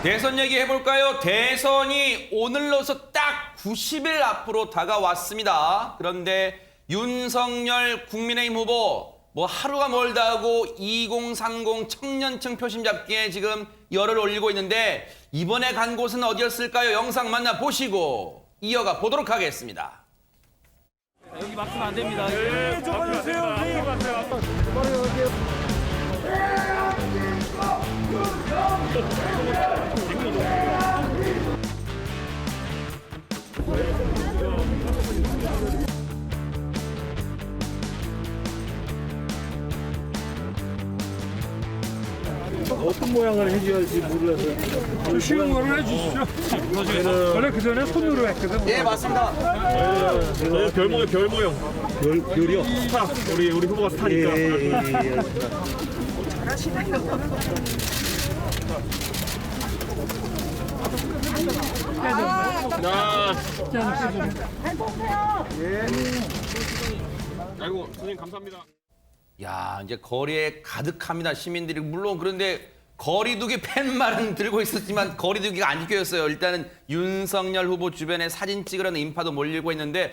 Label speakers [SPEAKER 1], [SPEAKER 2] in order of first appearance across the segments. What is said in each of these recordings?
[SPEAKER 1] 대선 얘기해볼까요? 대선이 오늘로서 딱 90일 앞으로 다가왔습니다. 그런데 윤석열 국민의힘 후보 뭐 하루가 멀다 하고 2030 청년층 표심 잡기에 지금 열을 올리고 있는데 이번에 간 곳은 어디였을까요? 영상 만나보시고 이어가 보도록 하겠습니다.
[SPEAKER 2] 여기 막히면 안 됩니다.
[SPEAKER 3] 네, 잡아주세요. 어떤 모양을 해줘야지 몰라서 쉬운 거를 해주시죠. 원래 그 전에 손으로 했거든.
[SPEAKER 1] 예, 맞습니다.
[SPEAKER 3] 별 모양. 별이요? 스타. 우리 후보가 스타니까. 아이고, 선생님 감사합니다.
[SPEAKER 1] 야, 이제 거리에 가득합니다. 시민들이. 물론 그런데 거리두기 팻말은 들고 있었지만 거리두기가 안 지켜졌어요. 일단은 윤석열 후보 주변에 사진 찍으려는 인파도 몰리고 있는데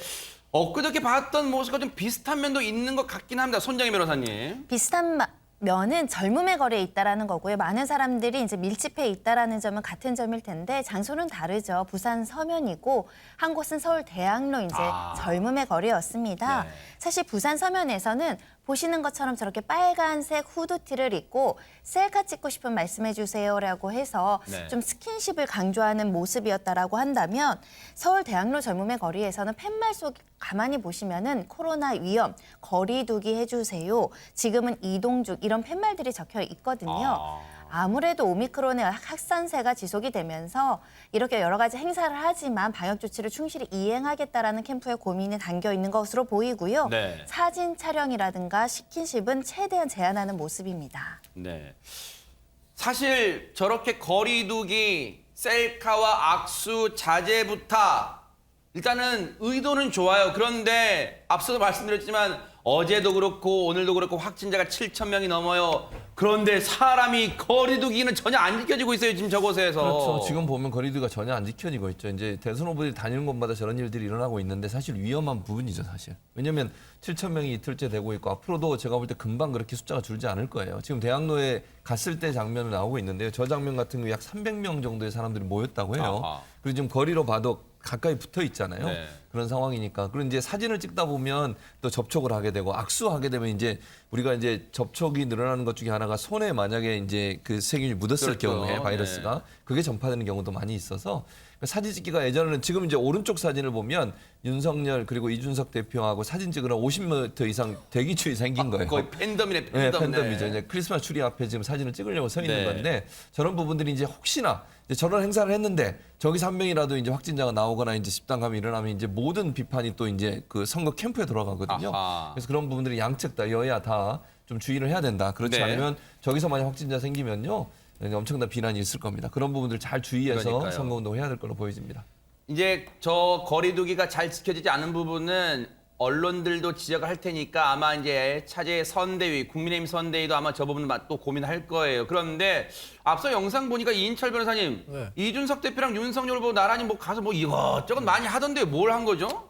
[SPEAKER 1] 엊그저께 봤던 모습과 좀 비슷한 면도 있는 것 같긴 합니다. 손정희 변호사님.
[SPEAKER 4] 비슷한 면은 젊음의 거리에 있다라는 거고요. 많은 사람들이 이제 밀집해 있다라는 점은 같은 점일 텐데 장소는 다르죠. 부산 서면이고 한 곳은 서울 대학로 이제 젊음의 거리였습니다.
[SPEAKER 1] 네.
[SPEAKER 4] 사실 부산 서면에서는 보시는 것처럼 저렇게 빨간색 후드티를 입고 셀카 찍고 싶으면 말씀해 주세요라고 해서
[SPEAKER 1] 네.
[SPEAKER 4] 좀 스킨십을 강조하는 모습이었다라고 한다면 서울 대학로 젊음의 거리에서는 팻말 속 가만히 보시면은 코로나 위험, 거리두기 해주세요. 지금은 이동 중 이런 팻말들이 적혀 있거든요. 아무래도 오미크론의 확산세가 지속이 되면서 이렇게 여러 가지 행사를 하지만 방역 조치를 충실히 이행하겠다라는 캠프의 고민이 담겨 있는 것으로 보이고요.
[SPEAKER 1] 네.
[SPEAKER 4] 사진 촬영이라든가 스킨십은 최대한 제한하는 모습입니다.
[SPEAKER 1] 네. 사실 저렇게 거리두기, 셀카와 악수 자제 부탁 일단은 의도는 좋아요. 그런데 앞서도 말씀드렸지만 어제도 그렇고 오늘도 그렇고 확진자가 7,000명이 넘어요. 그런데 사람이 거리두기는 전혀 안 지켜지고 있어요. 지금 저곳에서.
[SPEAKER 5] 그렇죠. 지금 보면 거리두기가 전혀 안 지켜지고 있죠. 이제 대선 후보들이 다니는 곳마다 저런 일들이 일어나고 있는데 사실 위험한 부분이죠, 사실. 왜냐하면 7,000명이 이틀째 되고 있고 앞으로도 제가 볼 때 금방 그렇게 숫자가 줄지 않을 거예요. 지금 대학로에 갔을 때 장면을 나오고 있는데요. 저 장면 같은 경우 약 300명 정도의 사람들이 모였다고 해요.
[SPEAKER 1] 아하.
[SPEAKER 5] 그리고 지금 거리로 봐도 가까이 붙어 있잖아요.
[SPEAKER 1] 네.
[SPEAKER 5] 그런 상황이니까. 그리고 이제 사진을 찍다 보면 또 접촉을 하게 되고 악수하게 되면 이제 우리가 이제 접촉이 늘어나는 것 중에 하나가 손에 만약에 이제 그 세균이 묻었을
[SPEAKER 1] 그렇죠.
[SPEAKER 5] 경우에 바이러스가
[SPEAKER 1] 네.
[SPEAKER 5] 그게 전파되는 경우도 많이 있어서 사진 찍기가 예전에는 지금 이제 오른쪽 사진을 보면 윤석열 그리고 이준석 대표하고 사진 찍으러 50m 이상 대기줄이 생긴 거예요.
[SPEAKER 1] 거의 팬덤이네,
[SPEAKER 5] 네,
[SPEAKER 1] 팬덤.
[SPEAKER 5] 팬덤이죠. 이제 크리스마스 추리 앞에 지금 사진을 찍으려고 서 있는
[SPEAKER 1] 네.
[SPEAKER 5] 건데 저런 부분들이 이제 혹시나 이제 저런 행사를 했는데 저기서 한 명이라도 이제 확진자가 나오거나 이제 집단감이 일어나면 이제 모든 비판이 또 이제 그 선거 캠프에 돌아가거든요.
[SPEAKER 1] 아하.
[SPEAKER 5] 그래서 그런 부분들이 양측 다 여야 다 좀 주의를 해야 된다. 그렇지
[SPEAKER 1] 네.
[SPEAKER 5] 않으면 저기서 만약 확진자 생기면요. 엄청난 비난이 있을 겁니다. 그런 부분들 잘 주의해서
[SPEAKER 1] 그러니까요.
[SPEAKER 5] 선거운동 해야 될 걸로 보여집니다.
[SPEAKER 1] 이제 저 거리두기가 잘 지켜지지 않은 부분은 언론들도 지적을 할 테니까 아마 이제 차제 선대위, 국민의힘 선대위도 아마 저 부분은 또 고민할 거예요. 그런데 앞서 영상 보니까 이인철 변호사님,
[SPEAKER 2] 네.
[SPEAKER 1] 이준석 대표랑 윤석열 후보 나란히 뭐 가서 뭐 이것저것 많이 하던데 뭘 한 거죠?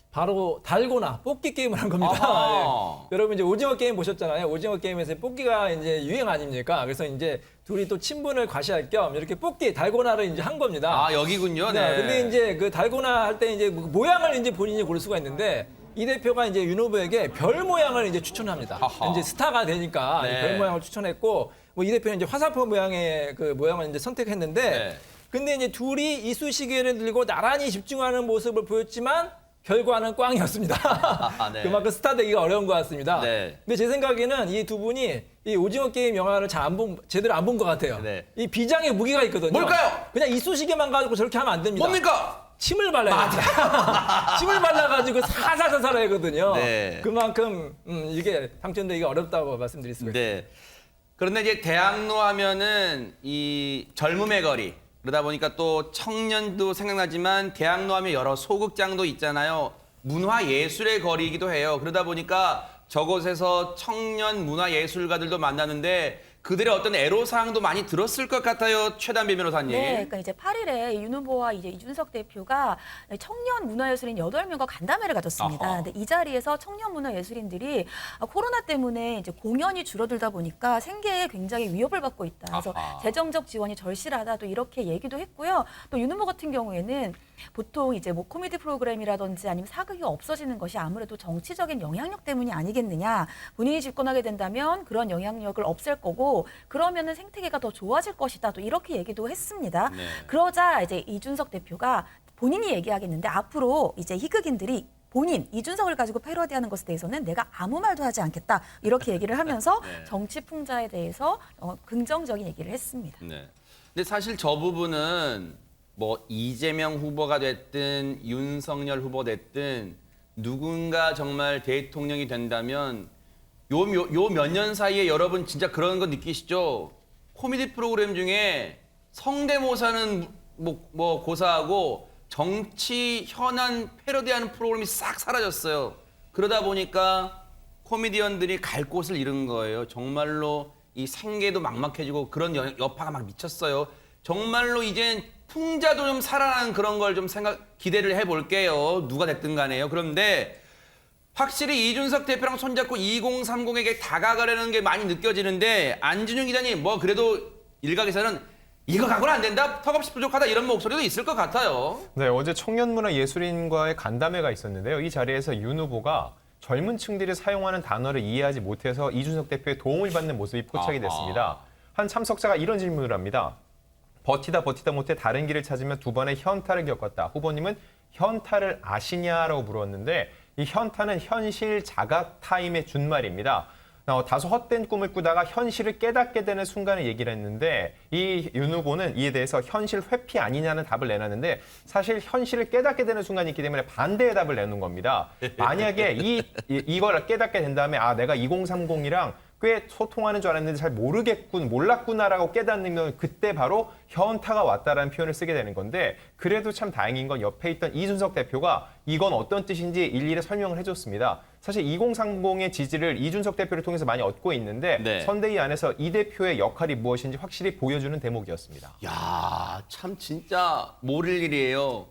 [SPEAKER 2] 바로 달고나 뽑기 게임을 한 겁니다.
[SPEAKER 1] 아하.
[SPEAKER 2] 예. 여러분 이제 오징어 게임 보셨잖아요. 오징어 게임에서 뽑기가 이제 유행 아닙니까? 그래서 이제 둘이 또 친분을 과시할 겸 이렇게 뽑기 달고나를 이제 한 겁니다.
[SPEAKER 1] 아, 여기군요.
[SPEAKER 2] 네.
[SPEAKER 1] 네.
[SPEAKER 2] 근데 이제 그 달고나 할 때 이제 모양을 이제 본인이 고를 수가 있는데 이 대표가 이제 윤 후보에게 별 모양을 이제 추천합니다.
[SPEAKER 1] 아하.
[SPEAKER 2] 이제 스타가 되니까
[SPEAKER 1] 네.
[SPEAKER 2] 별 모양을 추천했고 뭐 이 대표는 이제 화살표 모양의 그 모양을 이제 선택했는데
[SPEAKER 1] 네.
[SPEAKER 2] 근데 이제 둘이 이쑤시개를 들고 나란히 집중하는 모습을 보였지만 결과는 꽝이었습니다.
[SPEAKER 1] 네.
[SPEAKER 2] 그만큼 스타 되기가 어려운 것 같습니다.
[SPEAKER 1] 네.
[SPEAKER 2] 근데 제 생각에는 이 두 분이 이 오징어 게임 영화를 제대로 안 본 것 같아요.
[SPEAKER 1] 네.
[SPEAKER 2] 이 비장의 무기가 있거든요.
[SPEAKER 1] 뭘까요?
[SPEAKER 2] 그냥 이쑤시개만 가지고 저렇게 하면 안 됩니다.
[SPEAKER 1] 뭡니까?
[SPEAKER 2] 침을 발라야 됩니다. 침을 발라가지고 사사사사를 하거든요.
[SPEAKER 1] 네.
[SPEAKER 2] 그만큼 이게 당첨되기가 어렵다고 말씀드릴 수가 있습니다.
[SPEAKER 1] 네. 그런데 이제 대학로 하면은 이 젊음의 거리 그러다 보니까 또 청년도 생각나지만 대학로 하면 여러 소극장도 있잖아요. 문화예술의 거리이기도 해요. 그러다 보니까 저곳에서 청년 문화예술가들도 만나는데 그들의 어떤 애로사항도 많이 들었을 것 같아요. 최단비 변호사님.
[SPEAKER 6] 네, 그러니까 이제 8일에 윤 후보와 이제 이준석 대표가 청년 문화예술인 8명과 간담회를 가졌습니다.
[SPEAKER 1] 아하.
[SPEAKER 6] 근데 이 자리에서 청년 문화예술인들이 코로나 때문에 이제 공연이 줄어들다 보니까 생계에 굉장히 위협을 받고 있다. 그래서
[SPEAKER 1] 아하.
[SPEAKER 6] 재정적 지원이 절실하다. 또 이렇게 얘기도 했고요. 또 윤 후보 같은 경우에는 보통 이제 뭐 코미디 프로그램이라든지 아니면 사극이 없어지는 것이 아무래도 정치적인 영향력 때문이 아니겠느냐. 본인이 집권하게 된다면 그런 영향력을 없앨 거고 그러면은 생태계가 더 좋아질 것이다. 또 이렇게 얘기도 했습니다.
[SPEAKER 1] 네.
[SPEAKER 6] 그러자 이제 이준석 대표가 본인이 얘기하겠는데 앞으로 이제 희극인들이 본인 이준석을 가지고 패러디하는 것에 대해서는 내가 아무 말도 하지 않겠다. 이렇게 얘기를 하면서
[SPEAKER 1] 네.
[SPEAKER 6] 정치 풍자에 대해서 긍정적인 얘기를 했습니다.
[SPEAKER 1] 네. 근데 사실 저 부분은 뭐 이재명 후보가 됐든 윤석열 후보 됐든 누군가 정말 대통령이 된다면 요 몇 년 사이에 여러분 진짜 그런 거 느끼시죠? 코미디 프로그램 중에 성대모사는 뭐 고사하고 정치 현안 패러디하는 프로그램이 싹 사라졌어요. 그러다 보니까 코미디언들이 갈 곳을 잃은 거예요. 정말로 이 생계도 막막해지고 그런 여파가 막 미쳤어요. 정말로 이젠 풍자도 좀 살아나는 그런 걸 좀 기대를 해볼게요. 누가 됐든 간에요. 그런데 확실히 이준석 대표랑 손잡고 2030에게 다가가려는 게 많이 느껴지는데 안진용 기자님 뭐 그래도 일각에서는 이거 갖고는 안 된다, 턱없이 부족하다 이런 목소리도 있을 것 같아요.
[SPEAKER 7] 네, 어제 청년문화예술인과의 간담회가 있었는데요. 이 자리에서 윤 후보가 젊은 층들이 사용하는 단어를 이해하지 못해서 이준석 대표의 도움을 받는 모습이 포착이 됐습니다. 한 참석자가 이런 질문을 합니다. 버티다 못해 다른 길을 찾으며 두 번의 현타를 겪었다. 후보님은 현타를 아시냐라고 물었는데 이 현타는 현실 자각 타임의 준말입니다. 다소 헛된 꿈을 꾸다가 현실을 깨닫게 되는 순간을 얘기를 했는데 이 윤 후보는 이에 대해서 현실 회피 아니냐는 답을 내놨는데 사실 현실을 깨닫게 되는 순간이 있기 때문에 반대의 답을 내놓은 겁니다. 만약에 이걸 깨닫게 된 다음에 아 내가 2030이랑 꽤 소통하는 줄 알았는데 잘 몰랐구나라고 깨닫는 그때 바로 현타가 왔다라는 표현을 쓰게 되는 건데 그래도 참 다행인 건 옆에 있던 이준석 대표가 이건 어떤 뜻인지 일일이 설명을 해줬습니다. 사실 2030의 지지를 이준석 대표를 통해서 많이 얻고 있는데
[SPEAKER 1] 네.
[SPEAKER 7] 선대위 안에서 이 대표의 역할이 무엇인지 확실히 보여주는 대목이었습니다.
[SPEAKER 1] 야, 참 진짜 모를 일이에요.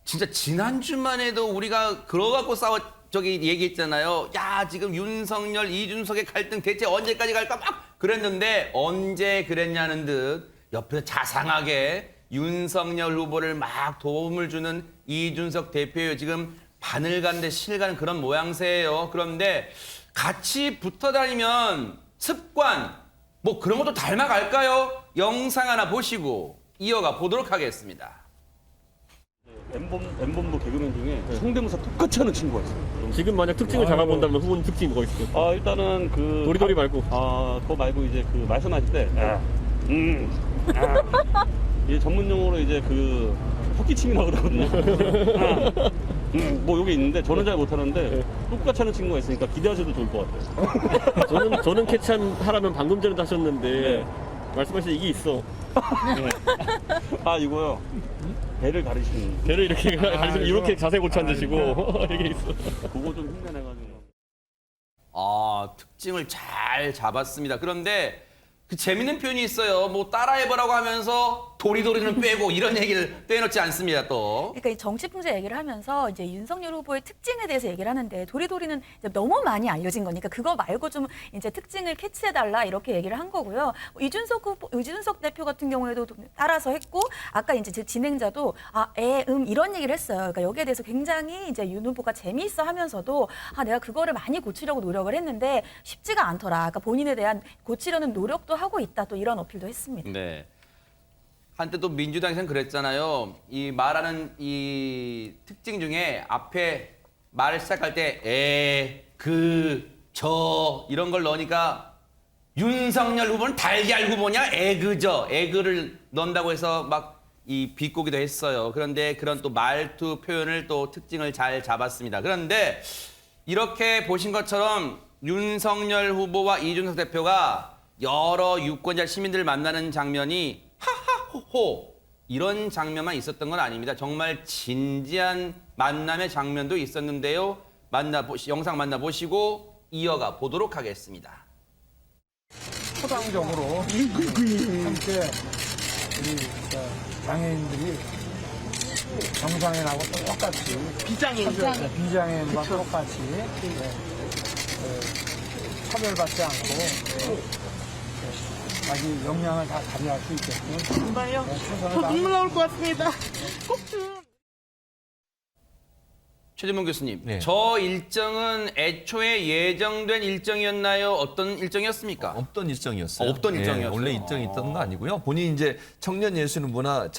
[SPEAKER 1] 진짜 지난주만 해도 우리가 그거 갖고 얘기했잖아요. 야, 지금 윤석열, 이준석의 갈등 대체 언제까지 갈까 막 그랬는데 언제 그랬냐는 듯 옆에서 자상하게 윤석열 후보를 막 도움을 주는 이준석 대표예요. 지금 바늘 가는데 실 가는 그런 모양새예요. 그런데 같이 붙어 다니면 습관 뭐 그런 것도 닮아갈까요? 영상 하나 보시고 이어가 보도록 하겠습니다.
[SPEAKER 8] M본부 개그맨 중에 성대모사 똑같이 하는 친구가 있어요.
[SPEAKER 9] 지금 만약 특징을 잡아본다면 후보님 특징이 뭐가 있을까요?
[SPEAKER 8] 일단은 그
[SPEAKER 9] 도리도리 말고.
[SPEAKER 8] 그거 말고 이제 그 말씀하실 때 이게 전문 용어로 이제 그 헛기침이라고 그러거든요. 뭐 요게 있는데 저는 잘 못하는데 똑같이 하는 친구가 있으니까 기대하셔도 좋을 것 같아요.
[SPEAKER 9] 저는 캐치하라면 방금 전에도 하셨는데
[SPEAKER 8] 네.
[SPEAKER 9] 말씀하신 이게 있어.
[SPEAKER 8] 이거요. 배를 가리시는.
[SPEAKER 9] 배를 이렇게 가리시면 이렇게 자세 고쳐 앉으시고 이게 있어.
[SPEAKER 8] 그거 좀 흉내내가지고.
[SPEAKER 1] 특징을 잘 잡았습니다. 그런데 그 재밌는 표현이 있어요. 뭐 따라해보라고 하면서 도리도리는 빼고 이런 얘기를 떼놓지 않습니다. 또.
[SPEAKER 6] 그러니까 이 정치 풍자 얘기를 하면서 이제 윤석열 후보의 특징에 대해서 얘기를 하는데 도리도리는 이제 너무 많이 알려진 거니까 그거 말고 좀 이제 특징을 캐치해달라 이렇게 얘기를 한 거고요. 이준석 대표 같은 경우에도 따라서 했고 아까 이제 진행자도 이런 얘기를 했어요. 그러니까 여기에 대해서 굉장히 이제 윤 후보가 재미있어 하면서도 내가 그거를 많이 고치려고 노력을 했는데 쉽지가 않더라. 그러니까 본인에 대한 고치려는 노력도 하고 있다. 또 이런 어필도 했습니다.
[SPEAKER 1] 네. 한때 또 민주당에서는 그랬잖아요. 이 말하는 이 특징 중에 앞에 말을 시작할 때 저 이런 걸 넣으니까 윤석열 후보는 달걀 후보냐 에그죠. 에그를 넣는다고 해서 막 이 비꼬기도 했어요. 그런데 그런 또 말투 표현을 또 특징을 잘 잡았습니다. 그런데 이렇게 보신 것처럼 윤석열 후보와 이준석 대표가 여러 유권자 시민들을 만나는 장면이 하하호호 이런 장면만 있었던 건 아닙니다. 정말 진지한 만남의 장면도 있었는데요. 영상 만나보시고 이어가 보도록 하겠습니다.
[SPEAKER 10] 초당적으로 함께 우리 장애인들이 정상인하고 똑같이 비장애인과 똑같이 차별받지 않고 자기 역량을 다 발휘할 수 있게끔 정말요? 저 눈물 나올 것 같습니다.
[SPEAKER 1] 최재문 교수님,
[SPEAKER 5] 네.
[SPEAKER 1] 저 일정은 애초에 예정된 일정이었나요? 어떤 일정이었습니까?
[SPEAKER 5] 없던 일정이었어요.
[SPEAKER 1] 없던 일정이었어요.
[SPEAKER 5] 원래 일정이 있던 건 아니고요. 본인이 이제 청년 문화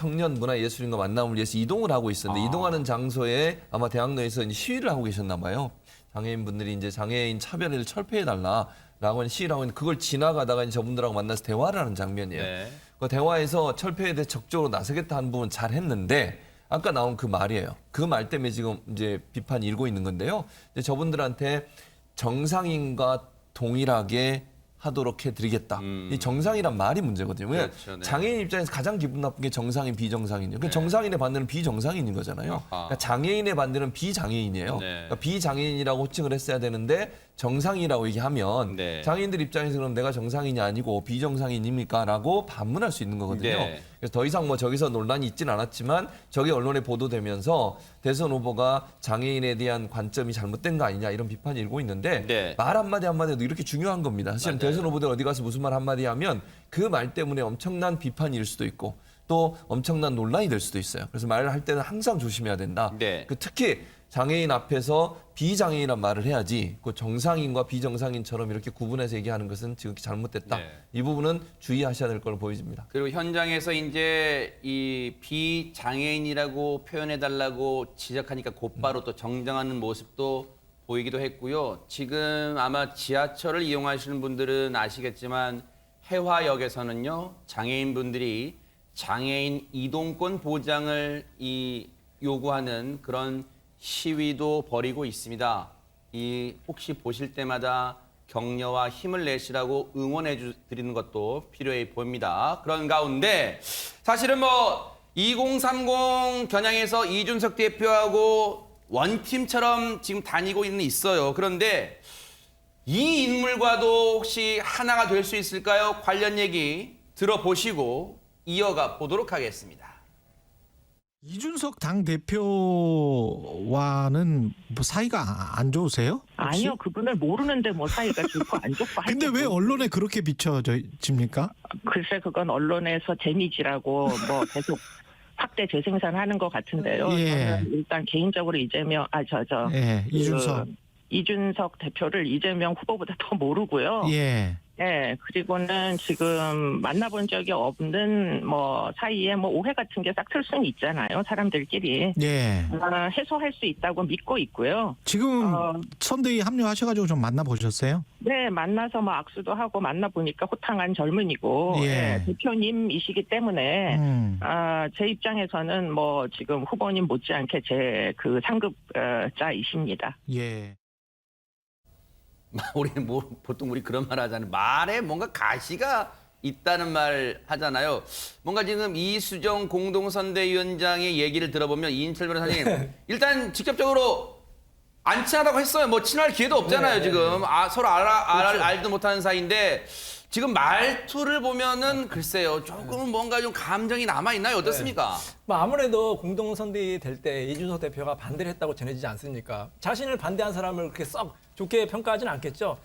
[SPEAKER 5] 예술인과 만남을 위해서 이동을 하고 있었는데 이동하는 장소에 아마 대학로에서 이제 시위를 하고 계셨나 봐요. 장애인분들이 이제 장애인 차별을 철폐해달라라고 하는 시위를 하고 있는데 그걸 지나가다가 이제 저분들하고 만나서 대화를 하는 장면이에요.
[SPEAKER 1] 네.
[SPEAKER 5] 그 대화에서 철폐에 대해 적극적으로 나서겠다 하는 부분 잘 했는데 아까 나온 그 말이에요. 그 말 때문에 지금 이제 비판이 일고 있는 건데요. 이제 저분들한테 정상인과 동일하게 하도록 해드리겠다. 이 정상이란 말이 문제거든요. 왜냐하면
[SPEAKER 1] 그렇죠, 네.
[SPEAKER 5] 장애인 입장에서 가장 기분 나쁜 게 정상인, 비정상인이에요. 그 정상인의 반대는 비정상인인 거잖아요. 그러니까 장애인의 반대는 비장애인이에요.
[SPEAKER 1] 네.
[SPEAKER 5] 그러니까 비장애인이라고 호칭을 했어야 되는데 정상이라고 얘기하면
[SPEAKER 1] 네.
[SPEAKER 5] 장애인들 입장에서 그럼 내가 정상인이 아니고 비정상인입니까? 라고 반문할 수 있는 거거든요.
[SPEAKER 1] 네.
[SPEAKER 5] 그래서 더 이상 뭐 저기서 논란이 있지는 않았지만 저게 언론에 보도되면서 대선 후보가 장애인에 대한 관점이 잘못된 거 아니냐 이런 비판이 일고 있는데
[SPEAKER 1] 네.
[SPEAKER 5] 말 한마디 한마디도 이렇게 중요한 겁니다. 사실은
[SPEAKER 1] 맞아요.
[SPEAKER 5] 대선 후보들 어디 가서 무슨 말 한마디 하면 그 말 때문에 엄청난 비판일 수도 있고 또 엄청난 논란이 될 수도 있어요. 그래서 말을 할 때는 항상 조심해야 된다.
[SPEAKER 1] 네.
[SPEAKER 5] 특히 장애인 앞에서 비장애인이란 말을 해야지 그 정상인과 비정상인처럼 이렇게 구분해서 얘기하는 것은 지극히 잘못됐다.
[SPEAKER 1] 네.
[SPEAKER 5] 이 부분은 주의하셔야 될 걸로 보여집니다.
[SPEAKER 1] 그리고 현장에서 이제 이 비장애인이라고 표현해달라고 지적하니까 곧바로 또 정정하는 모습도 보이기도 했고요. 지금 아마 지하철을 이용하시는 분들은 아시겠지만 해화역에서는요, 장애인분들이 장애인 이동권 보장을 요구하는 그런 시위도 벌이고 있습니다. 혹시 보실 때마다 격려와 힘을 내시라고 응원해 드리는 것도 필요해 보입니다. 그런 가운데 사실은 2030 겨냥해서 이준석 대표하고 원팀처럼 지금 다니고 있어요. 그런데 이 인물과도 혹시 하나가 될 수 있을까요? 관련 얘기 들어보시고 이어가 보도록 하겠습니다.
[SPEAKER 11] 이준석 당대표와는 뭐 사이가 안 좋으세요? 혹시?
[SPEAKER 12] 아니요, 그분을 모르는데 뭐 사이가 좋고 안 좋고.
[SPEAKER 11] 근데 왜 언론에 그렇게 비춰집니까?
[SPEAKER 12] 글쎄, 그건 언론에서 재미지라고 뭐 계속 확대 재생산하는 것 같은데요.
[SPEAKER 11] 예.
[SPEAKER 12] 저는 일단 개인적으로 이준석 대표를 이재명 후보보다 더 모르고요.
[SPEAKER 11] 예.
[SPEAKER 12] 네, 그리고는 지금 만나본 적이 없는 사이에 오해 같은 게 싹 틀 수는 있잖아요. 사람들끼리.
[SPEAKER 11] 예.
[SPEAKER 12] 해소할 수 있다고 믿고 있고요.
[SPEAKER 11] 지금 선대위 합류하셔가지고 좀 만나보셨어요?
[SPEAKER 12] 네, 만나서 악수도 하고 만나보니까 호탕한 젊은이고
[SPEAKER 11] 예.
[SPEAKER 12] 대표님이시기 때문에 제 입장에서는 지금 후보님 못지않게 제 그 상급자이십니다.
[SPEAKER 11] 예.
[SPEAKER 1] 우리는 보통 그런 말 하잖아요. 말에 뭔가 가시가 있다는 말 하잖아요. 뭔가 지금 이수정 공동선대위원장의 얘기를 들어보면 이인철 변호사님 일단 직접적으로 안 친하다고 했어요. 친할 기회도 없잖아요. 지금 서로 알도 못하는 사이인데 지금 말투를 보면은 글쎄요. 조금 뭔가 좀 감정이 남아있나요? 어떻습니까?
[SPEAKER 2] 아무래도 공동선대위 될 때 이준석 대표가 반대를 했다고 전해지지 않습니까? 자신을 반대한 사람을 그렇게 썩 좋게 평가하지는 않겠죠.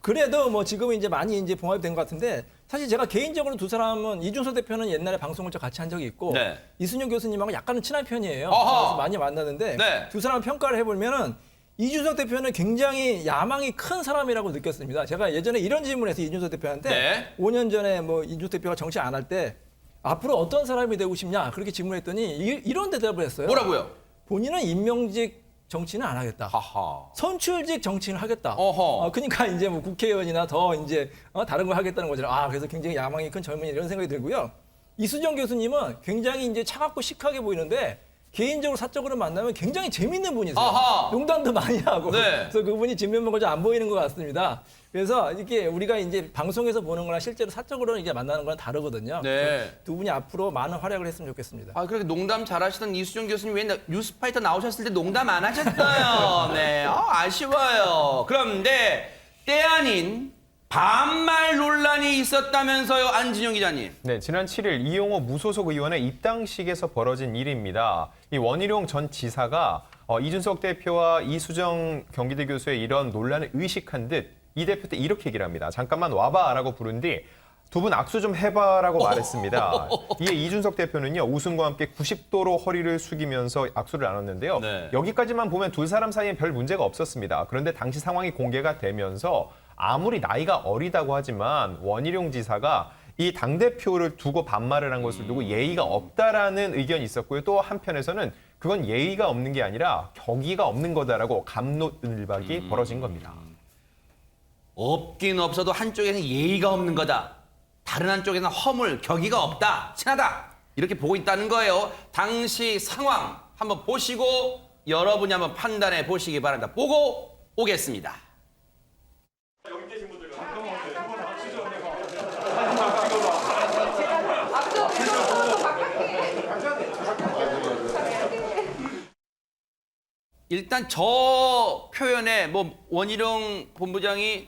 [SPEAKER 2] 그래도 지금은 이제 많이 봉합이 된 것 같은데 사실 제가 개인적으로 두 사람은 이준석 대표는 옛날에 방송을 같이 한 적이 있고
[SPEAKER 1] 네.
[SPEAKER 2] 이순영 교수님하고 약간은 친한 편이에요.
[SPEAKER 1] 어허.
[SPEAKER 2] 그래서 많이 만나는데
[SPEAKER 1] 네.
[SPEAKER 2] 두 사람 평가를 해보면은 이준석 대표는 굉장히 야망이 큰 사람이라고 느꼈습니다. 제가 예전에 이런 질문을 해서 이준석 대표한테
[SPEAKER 1] 네.
[SPEAKER 2] 5년 전에 이준석 대표가 정치 안 할 때 앞으로 어떤 사람이 되고 싶냐 그렇게 질문했더니 이런 대답을 했어요.
[SPEAKER 1] 뭐라고요?
[SPEAKER 2] 본인은 임명직 정치는 안 하겠다.
[SPEAKER 1] 하하.
[SPEAKER 2] 선출직 정치는 하겠다.
[SPEAKER 1] 어허.
[SPEAKER 2] 그러니까 이제 국회의원이나 더 이제 다른 걸 하겠다는 거죠. 그래서 굉장히 야망이 큰 젊은이 이런 생각이 들고요. 이수정 교수님은 굉장히 이제 차갑고 시크하게 보이는데 개인적으로 사적으로 만나면 굉장히 재밌는 분이세요.
[SPEAKER 1] 아하.
[SPEAKER 2] 농담도 많이 하고.
[SPEAKER 1] 네.
[SPEAKER 2] 그래서 그분이 진면목을 좀 안 보이는 것 같습니다. 그래서 이게 우리가 이제 방송에서 보는 거랑 실제로 사적으로 이제 만나는 거랑 다르거든요.
[SPEAKER 1] 네.
[SPEAKER 2] 두 분이 앞으로 많은 활약을 했으면 좋겠습니다.
[SPEAKER 1] 그렇게 농담 잘하시던 이수정 교수님 왜 뉴스파이터 나오셨을 때 농담 안 하셨어요? 네, 아쉬워요. 그런데 때 아닌 반말 논란이 있었다면서요, 안진영 기자님.
[SPEAKER 7] 네, 지난 7일 이용호 무소속 의원의 입당식에서 벌어진 일입니다. 이 원희룡 전 지사가 이준석 대표와 이수정 경기대 교수의 이런 논란을 의식한 듯 이 대표 때 이렇게 얘기를 합니다. 잠깐만 와봐라고 부른 뒤 두 분 악수 좀 해봐라고 말했습니다. 이에 이준석 대표는요, 웃음과 함께 90도로 허리를 숙이면서 악수를 나눴는데요.
[SPEAKER 1] 네.
[SPEAKER 7] 여기까지만 보면 두 사람 사이엔 별 문제가 없었습니다. 그런데 당시 상황이 공개가 되면서 아무리 나이가 어리다고 하지만 원희룡 지사가 이 당대표를 두고 반말을 한 것을 두고 예의가 없다라는 의견이 있었고요. 또 한편에서는 그건 예의가 없는 게 아니라 격의가 없는 거다라고 갑론을박이 벌어진 겁니다.
[SPEAKER 1] 없긴 없어도 한쪽에는 예의가 없는 거다. 다른 한쪽에는 허물, 격의가 없다. 친하다. 이렇게 보고 있다는 거예요. 당시 상황 한번 보시고 여러분이 한번 판단해 보시기 바랍니다. 보고 오겠습니다. 일단 저 표현에 뭐 원희룡 본부장이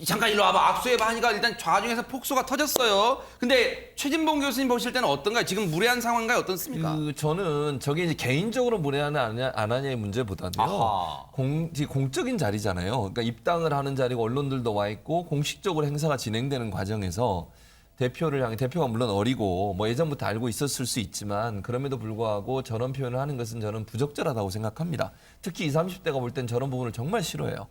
[SPEAKER 1] 잠깐 일로 와봐 악수해봐 하니까 일단 좌중에서 폭소가 터졌어요. 근데 최진봉 교수님 보실 때는 어떤가요? 지금 무례한 상황인가요? 어떻습니까?
[SPEAKER 5] 저는 저게 이제 개인적으로 무례하냐 안 하냐의 문제보다는요.
[SPEAKER 1] 아하.
[SPEAKER 5] 공적인 자리잖아요. 그러니까 입당을 하는 자리고 언론들도 와 있고 공식적으로 행사가 진행되는 과정에서 대표를 향해 대표가 물론 어리고 뭐 예전부터 알고 있었을 수 있지만 그럼에도 불구하고 저런 표현을 하는 것은 저는 부적절하다고 생각합니다. 특히 20, 30대가 볼 땐 저런 부분을 정말 싫어해요.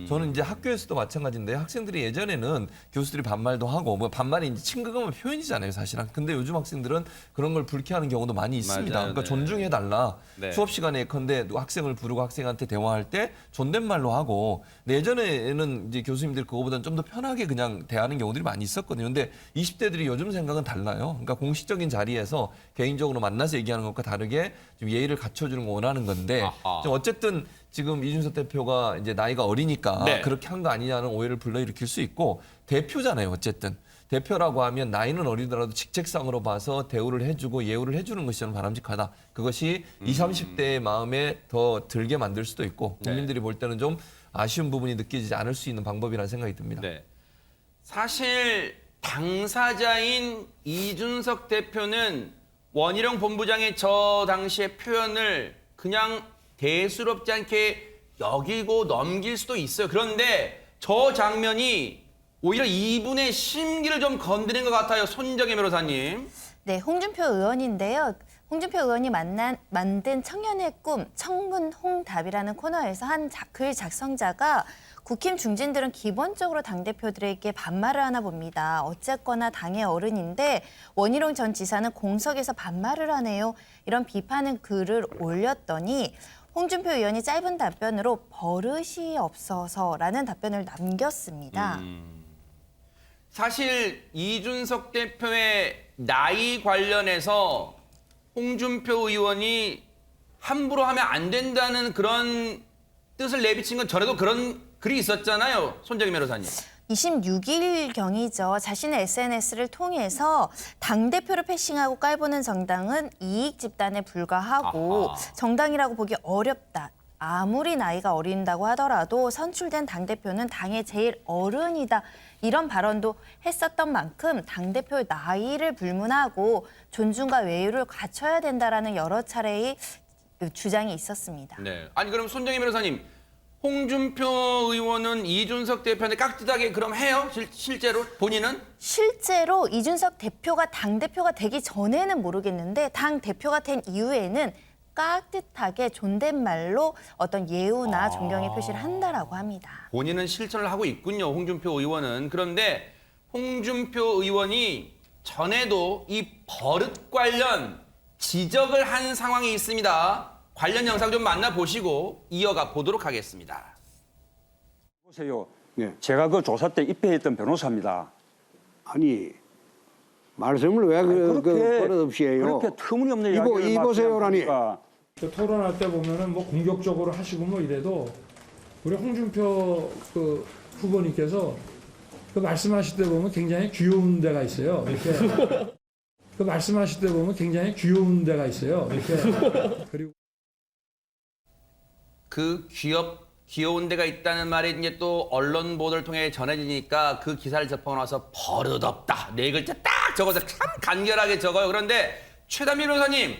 [SPEAKER 5] 저는 이제 학교에서도 마찬가지인데 학생들이 예전에는 교수들이 반말도 하고 뭐 반말이 이제 친근감의 표현이잖아요, 사실은. 근데 요즘 학생들은 그런 걸 불쾌하는 경우도 많이 있습니다.
[SPEAKER 1] 맞아요,
[SPEAKER 5] 그러니까
[SPEAKER 1] 네.
[SPEAKER 5] 존중해달라.
[SPEAKER 1] 네.
[SPEAKER 5] 수업 시간에 예컨대 학생을 부르고 학생한테 대화할 때 존댓말로 하고 근데 예전에는 이제 교수님들 그거보다는 좀 더 편하게 그냥 대하는 경우들이 많이 있었거든요. 근데 20대들이 요즘 생각은 달라요. 그러니까 공식적인 자리에서 개인적으로 만나서 얘기하는 것과 다르게 좀 예의를 갖춰주는 걸 원하는 건데 좀 어쨌든 지금 이준석 대표가 이제 나이가 어리니까
[SPEAKER 1] 네.
[SPEAKER 5] 그렇게 한 거 아니냐는 오해를 불러일으킬 수 있고 대표잖아요. 어쨌든. 대표라고 하면 나이는 어리더라도 직책상으로 봐서 대우를 해주고 예우를 해주는 것이 저는 바람직하다. 그것이 20, 30대의 마음에 더 들게 만들 수도 있고 국민들이 볼 때는 좀 아쉬운 부분이 느껴지지 않을 수 있는 방법이라는 생각이 듭니다.
[SPEAKER 1] 네. 사실 당사자인 이준석 대표는 원희룡 본부장의 저 당시의 표현을 그냥 대수롭지 않게 여기고 넘길 수도 있어요. 그런데 저 장면이 오히려 이분의 심기를 좀 건드린 것 같아요. 손정혜 변호사님.
[SPEAKER 4] 네, 홍준표 의원인데요. 홍준표 의원이 만든 청년의 꿈, 청문홍답이라는 코너에서 한 글 작성자가 국힘 중진들은 기본적으로 당대표들에게 반말을 하나 봅니다. 어쨌거나 당의 어른인데 원희룡 전 지사는 공석에서 반말을 하네요. 이런 비판의 글을 올렸더니 홍준표 의원이 짧은 답변으로 버릇이 없어서라는 답변을 남겼습니다.
[SPEAKER 1] 사실 이준석 대표의 나이 관련해서 홍준표 의원이 함부로 하면 안 된다는 그런 뜻을 내비친 건 전에도 그런 글이 있었잖아요. 손정희 변호사님.
[SPEAKER 4] 26일경이죠. 자신의 SNS를 통해서 당대표를 패싱하고 깔보는 정당은 이익 집단에 불과하고
[SPEAKER 1] 아하.
[SPEAKER 4] 정당이라고 보기 어렵다. 아무리 나이가 어린다고 하더라도 선출된 당대표는 당의 제일 어른이다. 이런 발언도 했었던 만큼 당대표의 나이를 불문하고 존중과 외유를 갖춰야 된다라는 여러 차례의 주장이 있었습니다.
[SPEAKER 1] 네. 아니 그럼 손정희 변호사님, 홍준표 의원은 이준석 대표한테 깍듯하게 그럼 해요? 실제로 본인은?
[SPEAKER 4] 실제로 이준석 대표가 당대표가 되기 전에는 모르겠는데 당대표가 된 이후에는 깍듯하게 존댓말로 어떤 예우나 존경의 표시를 한다라고 합니다.
[SPEAKER 1] 본인은 실천을 하고 있군요. 홍준표 의원은. 그런데 홍준표 의원이 전에도 이 버릇 관련 지적을 한 상황이 있습니다. 관련 영상 좀 만나보시고 이어가 보도록 하겠습니다.
[SPEAKER 13] 보세요. 네. 제가 그 조사 때 입회했던 변호사입니다.
[SPEAKER 14] 아니 말씀을 왜 그렇게 버릇없이 해요?
[SPEAKER 13] 그렇게 터무니없는 이야기를
[SPEAKER 14] 이보세요라니.
[SPEAKER 3] 토론할 때 보면은 뭐 공격적으로 하시고 뭐 이래도 우리 홍준표 그 후보님께서 그 말씀하실 때 보면 굉장히 귀여운 데가 있어요. 이렇게 그 말씀하실 때 보면 굉장히 귀여운 데가 있어요. 이렇게 그리고
[SPEAKER 1] 그 귀여운 데가 있다는 말이 이제 또 언론 보도를 통해 전해지니까 그 기사를 접하고 나서 버릇없다. 네 글자 딱 적어서 참 간결하게 적어요. 그런데 최단민 변호사님,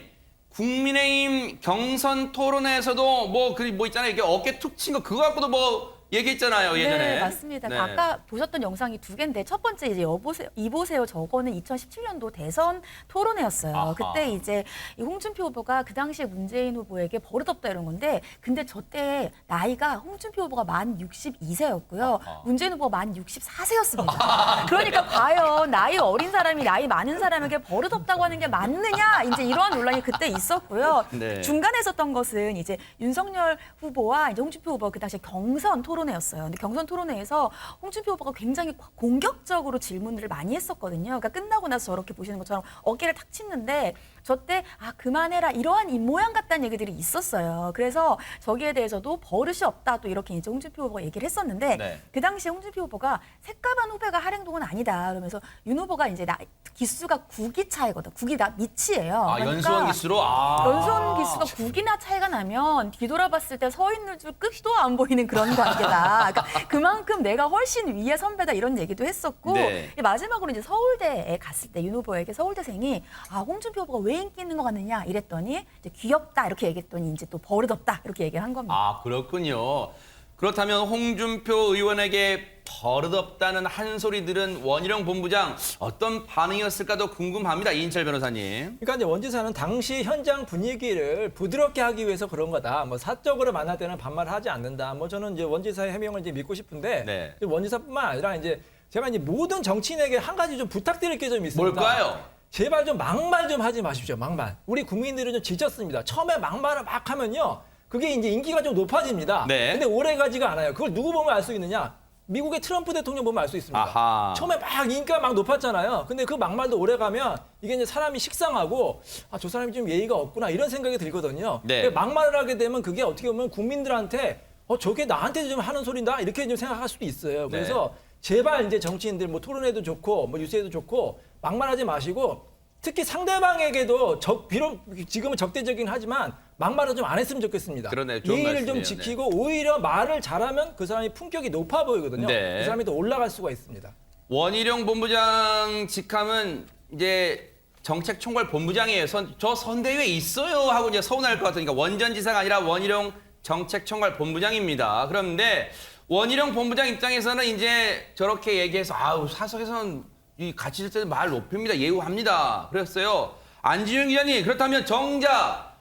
[SPEAKER 1] 국민의힘 경선 토론회에서도 뭐 있잖아요. 이게 어깨 툭 친 거 그거 갖고도 뭐 얘기했잖아요, 예전에.
[SPEAKER 6] 네, 맞습니다.
[SPEAKER 1] 네.
[SPEAKER 6] 아까 보셨던 영상이 두 개인데 첫 번째 이제 여보세요, 이보세요 저거는 2017년도 대선 토론회였어요.
[SPEAKER 1] 아하.
[SPEAKER 6] 그때 이제 이 홍준표 후보가 그 당시에 문재인 후보에게 버릇없다 이런 건데 근데 저 때 나이가 홍준표 후보가 만 62세였고요. 문재인 후보가 만 64세였습니다. 그러니까 과연 나이 어린 사람이 나이 많은 사람에게 버릇없다고 하는 게 맞느냐 이제 이러한 논란이 그때 있었고요.
[SPEAKER 1] 네.
[SPEAKER 6] 중간에 있었던 것은 이제 윤석열 후보와 이제 홍준표 후보 그 당시에 경선 토론회였어요. 근데 경선 토론회에서 홍준표 후보가 굉장히 공격적으로 질문들을 많이 했었거든요. 그러니까 끝나고 나서 저렇게 보시는 것처럼 어깨를 탁 쳤는데 저 때 그만해라 이러한 입모양 같다는 얘기들이 있었어요. 그래서 저기에 대해서도 버릇이 없다 또 이렇게 이제 홍준표 후보가 얘기를 했었는데
[SPEAKER 1] 네.
[SPEAKER 6] 그 당시에 홍준표 후보가 색깔반 후배가 할 행동은 아니다. 그러면서 윤 후보가 이제 기수가 9기 차이거든. 9기 다 밑이에요.
[SPEAKER 1] 연수원 기수로?
[SPEAKER 6] 연수원 기수가 9기나 차이가 나면 뒤돌아봤을 때 서 있는 줄 끝도 안 보이는 그런 관계다. 그러니까 그만큼 내가 훨씬 위의 선배다 이런 얘기도 했었고
[SPEAKER 1] 네.
[SPEAKER 6] 마지막으로 이제 서울대에 갔을 때 윤 후보에게 서울대생이 홍준표 후보가 왜 인기 있는 것 같느냐 이랬더니 이제 귀엽다 이렇게 얘기했더니 이제 또 버릇없다 이렇게 얘기를 한 겁니다.
[SPEAKER 1] 그렇군요. 그렇다면 홍준표 의원에게 버릇없다는 한 소리 들은 원희룡 본부장 어떤 반응이었을까도 궁금합니다. 이인철 변호사님.
[SPEAKER 2] 그러니까 이제 원지사는 당시 현장 분위기를 부드럽게 하기 위해서 그런 거다. 뭐 사적으로 만날 때는 반말하지 않는다. 뭐 저는 이제 원지사의 해명을 이제 믿고 싶은데
[SPEAKER 1] 네.
[SPEAKER 2] 원지사뿐만 아니라 이제 제가 이제 모든 정치인에게 한 가지 좀 부탁드릴 게 좀 있습니다.
[SPEAKER 1] 뭘까요?
[SPEAKER 2] 제발 좀 막말 좀 하지 마십시오. 막말. 우리 국민들은 좀 지쳤습니다. 처음에 막말을 막 하면요. 그게 이제 인기가 좀 높아집니다.
[SPEAKER 1] 네.
[SPEAKER 2] 근데 오래 가지가 않아요. 그걸 누구 보면 알 수 있느냐? 미국의 트럼프 대통령 보면 알 수 있습니다.
[SPEAKER 1] 아하.
[SPEAKER 2] 처음에 막 인기가 막 높았잖아요. 근데 그 막말도 오래 가면 이게 이제 사람이 식상하고 저 사람이 좀 예의가 없구나 이런 생각이 들거든요.
[SPEAKER 1] 네.
[SPEAKER 2] 막말을 하게 되면 그게 어떻게 보면 국민들한테 저게 나한테 좀 하는 소린다 이렇게 좀 생각할 수도 있어요. 그래서 제발 이제 정치인들 뭐 토론회도 좋고 뭐 뉴스에도 좋고 막말하지 마시고 특히 상대방에게도 비록 지금은 적대적이긴 하지만 막말을 좀 안 했으면 좋겠습니다.
[SPEAKER 1] 그러네요. 좋은
[SPEAKER 2] 예의를
[SPEAKER 1] 말씀이에요.
[SPEAKER 2] 좀 지키고 오히려 말을 잘하면 그 사람이 품격이 높아 보이거든요.
[SPEAKER 1] 네.
[SPEAKER 2] 그 사람이 더 올라갈 수가 있습니다.
[SPEAKER 1] 원희룡 본부장 직함은 이제 정책총괄 본부장이에요. 저 선대위에 있어요 하고 이제 서운할 것 같으니까 원전지사가 아니라 원희룡 정책총괄 본부장입니다. 그런데 원희룡 본부장 입장에서는 이제 저렇게 얘기해서 사석에서는 이 같이 있을 때는 말 높입니다. 예우합니다. 그랬어요. 안지윤 기자님, 그렇다면 정작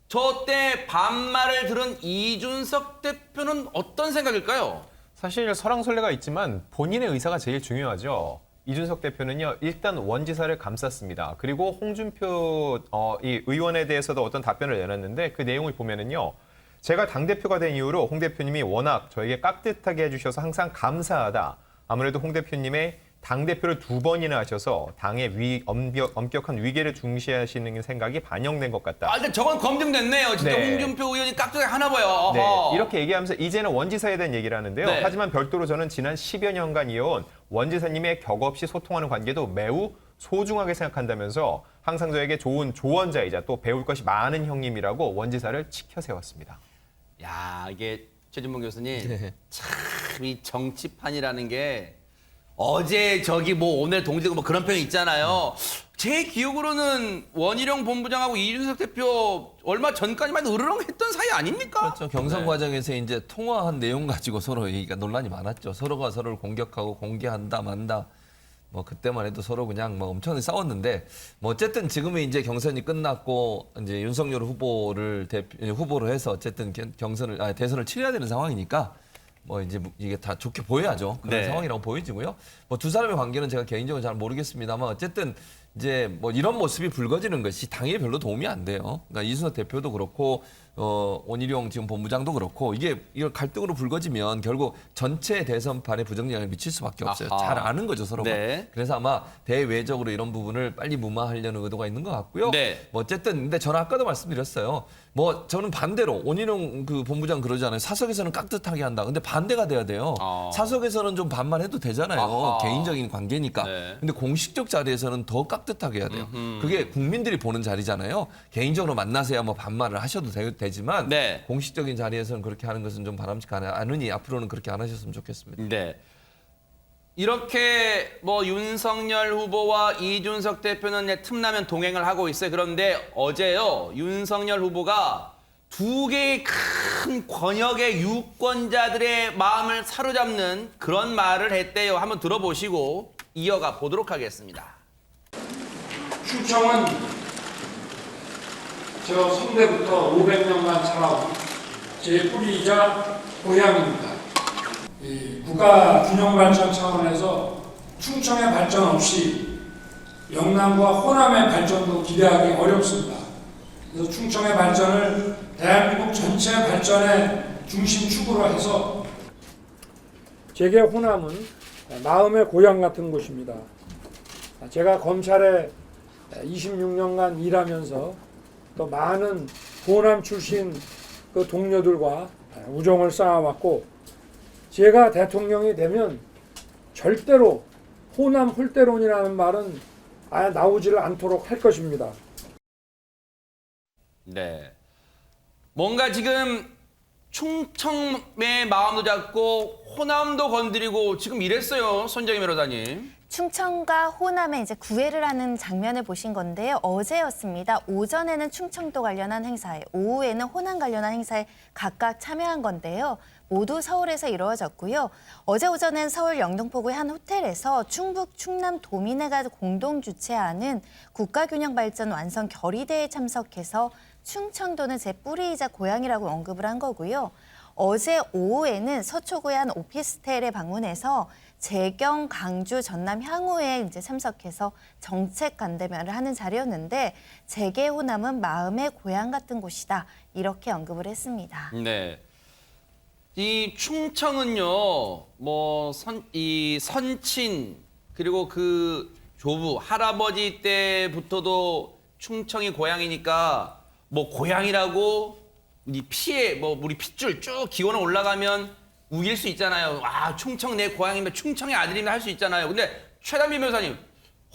[SPEAKER 1] 저 때 반말을 들은 이준석 대표는 어떤 생각일까요?
[SPEAKER 7] 사실 설왕설래가 있지만 본인의 의사가 제일 중요하죠. 이준석 대표는요, 일단 원지사를 감쌌습니다. 그리고 홍준표 이 의원에 대해서도 어떤 답변을 내놨는데 그 내용을 보면은요. 제가 당대표가 된 이후로 홍 대표님이 워낙 저에게 깍듯하게 해주셔서 항상 감사하다. 아무래도 홍 대표님의 당대표를 2번이나 하셔서 당의 엄격한 위계를 중시하시는 생각이 반영된 것 같다.
[SPEAKER 1] 일단 저건 검증됐네요. 진짜
[SPEAKER 7] 네.
[SPEAKER 1] 홍준표 의원이 깍두기 하나 봐요.
[SPEAKER 7] 네, 이렇게 얘기하면서 이제는 원지사에 대한 얘기를 하는데요.
[SPEAKER 1] 네.
[SPEAKER 7] 하지만 별도로 저는 지난 10여 년간 이어온 원지사님의 격없이 소통하는 관계도 매우 소중하게 생각한다면서 항상 저에게 좋은 조언자이자 또 배울 것이 많은 형님이라고 원지사를 치켜 세웠습니다.
[SPEAKER 1] 야, 이게 최진봉 교수님,
[SPEAKER 5] 네.
[SPEAKER 1] 참 이 정치판이라는 게 어제 저기 뭐 오늘 동지고 뭐 그런 표현 있잖아요. 제 기억으로는 원희룡 본부장하고 이준석 대표 얼마 전까지만 으르렁했던 사이 아닙니까?
[SPEAKER 5] 그렇죠. 경선 과정에서 이제 통화한 내용 가지고 서로 얘기가 논란이 많았죠. 서로가 서로를 공격하고 공개한다 만다. 뭐 그때만 해도 서로 그냥 뭐 엄청나게 싸웠는데 뭐 어쨌든 지금은 이제 경선이 끝났고 이제 윤석열 후보를 후보로 해서 어쨌든 대선을 치러야 되는 상황이니까 뭐 이제 이게 다 좋게 보여야죠. 그런
[SPEAKER 1] 네.
[SPEAKER 5] 상황이라고 보여지고요. 뭐 두 사람의 관계는 제가 개인적으로 잘 모르겠습니다만 어쨌든 이제 뭐 이런 모습이 불거지는 것이 당에 별로 도움이 안 돼요. 그러니까 이준석 대표도 그렇고 원희룡 지금 본부장도 그렇고 이걸 갈등으로 불거지면 결국 전체 대선판에 부정영향을 미칠 수밖에 없어요.
[SPEAKER 1] 아하.
[SPEAKER 5] 잘 아는 거죠 서로가.
[SPEAKER 1] 네.
[SPEAKER 5] 그래서 아마 대외적으로 이런 부분을 빨리 무마하려는 의도가 있는 것 같고요.
[SPEAKER 1] 네.
[SPEAKER 5] 뭐 어쨌든 근데 저는 아까도 말씀드렸어요. 뭐 저는 반대로 원희룡 그 본부장 그러잖아요. 사석에서는 깍듯하게 한다. 근데 반대가 돼야 돼요. 사석에서는 좀 반말해도 되잖아요.
[SPEAKER 1] 아하.
[SPEAKER 5] 개인적인 관계니까.
[SPEAKER 1] 네.
[SPEAKER 5] 근데 공식적 자리에서는 더 깍 깍듯하게 해야 돼요. 그게 국민들이 보는 자리잖아요. 개인적으로 만나서야 뭐 반말을 하셔도 되지만
[SPEAKER 1] 네.
[SPEAKER 5] 공식적인 자리에서는 그렇게 하는 것은 좀 바람직하지 않으니 앞으로는 그렇게 안 하셨으면 좋겠습니다.
[SPEAKER 1] 네. 이렇게 뭐 윤석열 후보와 이준석 대표는 이제 틈나면 동행을 하고 있어요. 그런데 어제요, 윤석열 후보가 두 개의 큰 권역의 유권자들의 마음을 사로잡는 그런 말을 했대요. 한번 들어보시고 이어가 보도록 하겠습니다.
[SPEAKER 3] 충청은 저 성대부터 500년간 살아온 제 뿌리이자 고향입니다. 이 국가 균형 발전 차원에서 충청의 발전 없이 영남과 호남의 발전도 기대하기 어렵습니다. 그래서 충청의 발전을 대한민국 전체 발전의 중심축으로 해서 제게 호남은 마음의 고향 같은 곳입니다. 제가 검찰에 26년간 일하면서 또 많은 호남 출신 그 동료들과 우정을 쌓아왔고 제가 대통령이 되면 절대로 호남 홀대론이라는 말은 아예 나오지를 않도록 할 것입니다.
[SPEAKER 1] 네. 뭔가 지금 충청의 마음도 잡고 호남도 건드리고 지금 이랬어요. 손정희 변호사님.
[SPEAKER 4] 충청과 호남에 이제 구애를 하는 장면을 보신 건데요. 어제였습니다. 오전에는 충청도 관련한 행사에, 오후에는 호남 관련한 행사에 각각 참여한 건데요. 모두 서울에서 이루어졌고요. 어제 오전엔 서울 영등포구의 한 호텔에서 충북, 충남 도민회가 공동 주최하는 국가균형발전 완성 결의대에 참석해서 충청도는 제 뿌리이자 고향이라고 언급을 한 거고요. 어제 오후에는 서초구의 한 오피스텔에 방문해서 재경, 강주, 전남 향후에 이제 참석해서 정책 간담회를 하는 자리였는데 제게 호남은 마음의 고향 같은 곳이다. 이렇게 언급을 했습니다.
[SPEAKER 1] 네. 이 충청은요, 뭐 이 선친 그리고 그 조부 할아버지 때부터도 충청이 고향이니까 뭐 고향이라고 이 피에 뭐 우리 핏줄 쭉 기원을 올라가면 우길 수 있잖아요. 아, 충청 내 고향이면 충청의 아들이면 할 수 있잖아요. 근데 최단비 변호사님,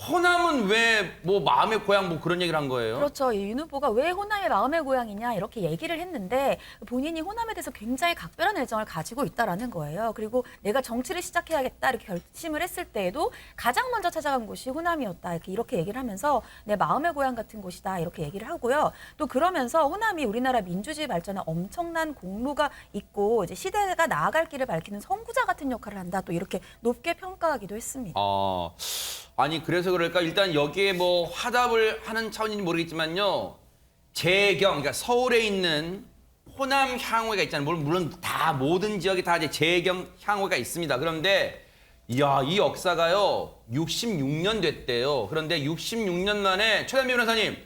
[SPEAKER 1] 호남은 왜 뭐 마음의 고향 뭐 그런 얘기를 한 거예요?
[SPEAKER 6] 그렇죠. 이 윤 후보가 왜 호남의 마음의 고향이냐 이렇게 얘기를 했는데 본인이 호남에 대해서 굉장히 각별한 애정을 가지고 있다라는 거예요. 그리고 내가 정치를 시작해야겠다 이렇게 결심을 했을 때에도 가장 먼저 찾아간 곳이 호남이었다. 이렇게 얘기를 하면서 내 마음의 고향 같은 곳이다 이렇게 얘기를 하고요. 또 그러면서 호남이 우리나라 민주주의 발전에 엄청난 공로가 있고 이제 시대가 나아갈 길을 밝히는 선구자 같은 역할을 한다. 또 이렇게 높게 평가하기도 했습니다.
[SPEAKER 1] 아니 그래서 그럴까 일단 여기에 뭐 화답을 하는 차원인지 모르겠지만요. 재경 그러니까 서울에 있는 호남 향후회가 있잖아요. 물론 다 모든 지역에 다 이제 재경 향후회가 있습니다. 그런데 이야 이 역사가요 66년 됐대요. 그런데 66년 만에 최단비 변호사님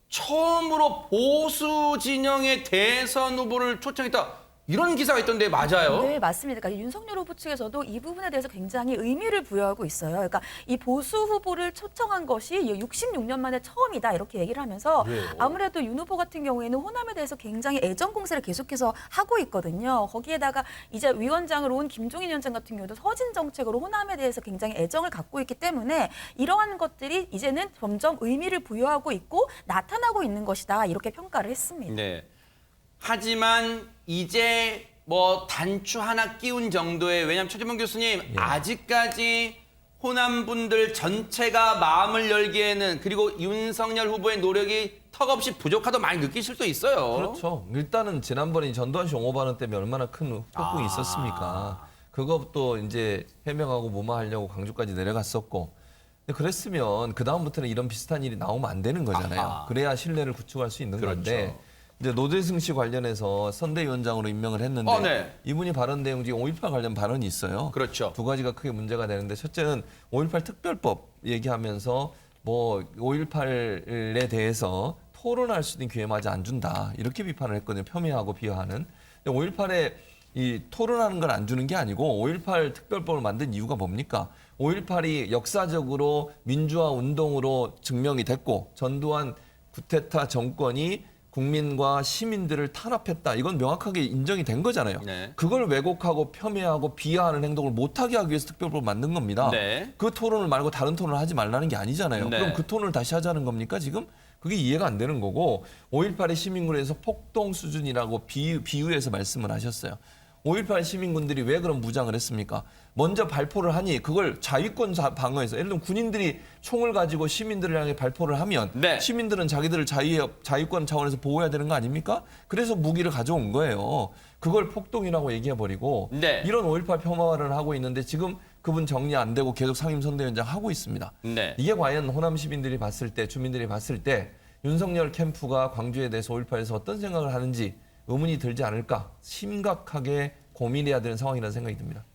[SPEAKER 1] 처음으로 보수 진영의 대선 후보를 초청했다. 이런 기사가 있던데 맞아요?
[SPEAKER 6] 네, 맞습니다. 그러니까 윤석열 후보 측에서도 이 부분에 대해서 굉장히 의미를 부여하고 있어요. 그러니까 이 보수 후보를 초청한 것이 66년 만에 처음이다 이렇게 얘기를 하면서 아무래도 윤 후보 같은 경우에는 호남에 대해서 굉장히 애정 공세를 계속해서 하고 있거든요. 거기에다가 이제 위원장으로 온 김종인 위원장 같은 경우도 서진 정책으로 호남에 대해서 굉장히 애정을 갖고 있기 때문에 이러한 것들이 이제는 점점 의미를 부여하고 있고 나타나고 있는 것이다 이렇게 평가를 했습니다.
[SPEAKER 1] 네. 하지만 이제 뭐 단추 하나 끼운 정도의 왜냐하면 최재범 교수님 아직까지 호남 분들 전체가 마음을 열기에는 그리고 윤석열 후보의 노력이 턱없이 부족하다고 많이 느끼실 수도 있어요.
[SPEAKER 5] 그렇죠. 일단은 지난번에 전두환 씨 옹호 발언 때문에 얼마나 큰 폭풍이 있었습니까. 그것도 이제 해명하고 무마하려고 광주까지 내려갔었고. 근데 그랬으면 그 다음부터는 이런 비슷한 일이 나오면 안 되는 거잖아요. 그래야 신뢰를 구축할 수 있는 건데. 이제 노재승 씨 관련해서 선대위원장으로 임명을 했는데 이분이 발언 내용 중에 5.18 관련 발언이 있어요.
[SPEAKER 1] 그렇죠.
[SPEAKER 5] 두 가지가 크게 문제가 되는데 첫째는 5.18 특별법 얘기하면서 뭐 5.18에 대해서 토론할 수 있는 기회마저 안 준다. 이렇게 비판을 했거든요. 폄훼하고 비하하는. 5.18에 이 토론하는 걸 안 주는 게 아니고 5.18 특별법을 만든 이유가 뭡니까? 5.18이 역사적으로 민주화 운동으로 증명이 됐고 전두환 구테타 정권이 국민과 시민들을 탄압했다. 이건 명확하게 인정이 된 거잖아요.
[SPEAKER 1] 네.
[SPEAKER 5] 그걸 왜곡하고 폄훼하고 비하하는 행동을 못하게 하기 위해서 특별법을 만든 겁니다.
[SPEAKER 1] 네.
[SPEAKER 5] 그 토론을 말고 다른 토론을 하지 말라는 게 아니잖아요.
[SPEAKER 1] 네.
[SPEAKER 5] 그럼 그 톤을 다시 하자는 겁니까 지금? 그게 이해가 안 되는 거고 5.18의 시민군에서 폭동 수준이라고 비유해서 말씀을 하셨어요. 5.18 시민군들이 왜 그런 무장을 했습니까? 먼저 발포를 하니 그걸 자위권 방어에서 예를 들면 군인들이 총을 가지고 시민들을 향해 발포를 하면
[SPEAKER 1] 네.
[SPEAKER 5] 시민들은 자기들을 자위권 차원에서 보호해야 되는 거 아닙니까? 그래서 무기를 가져온 거예요. 그걸 폭동이라고 얘기해버리고
[SPEAKER 1] 네.
[SPEAKER 5] 이런 5.18 폄하를 하고 있는데 지금 그분 정리 안 되고 계속 상임선대위원장 하고 있습니다.
[SPEAKER 1] 네.
[SPEAKER 5] 이게 과연 호남 시민들이 봤을 때 주민들이 봤을 때 윤석열 캠프가 광주에 대해서 5.18에서 어떤 생각을 하는지 의문이 들지 않을까 심각하게 고민해야 되는 상황이라는 생각이 듭니다.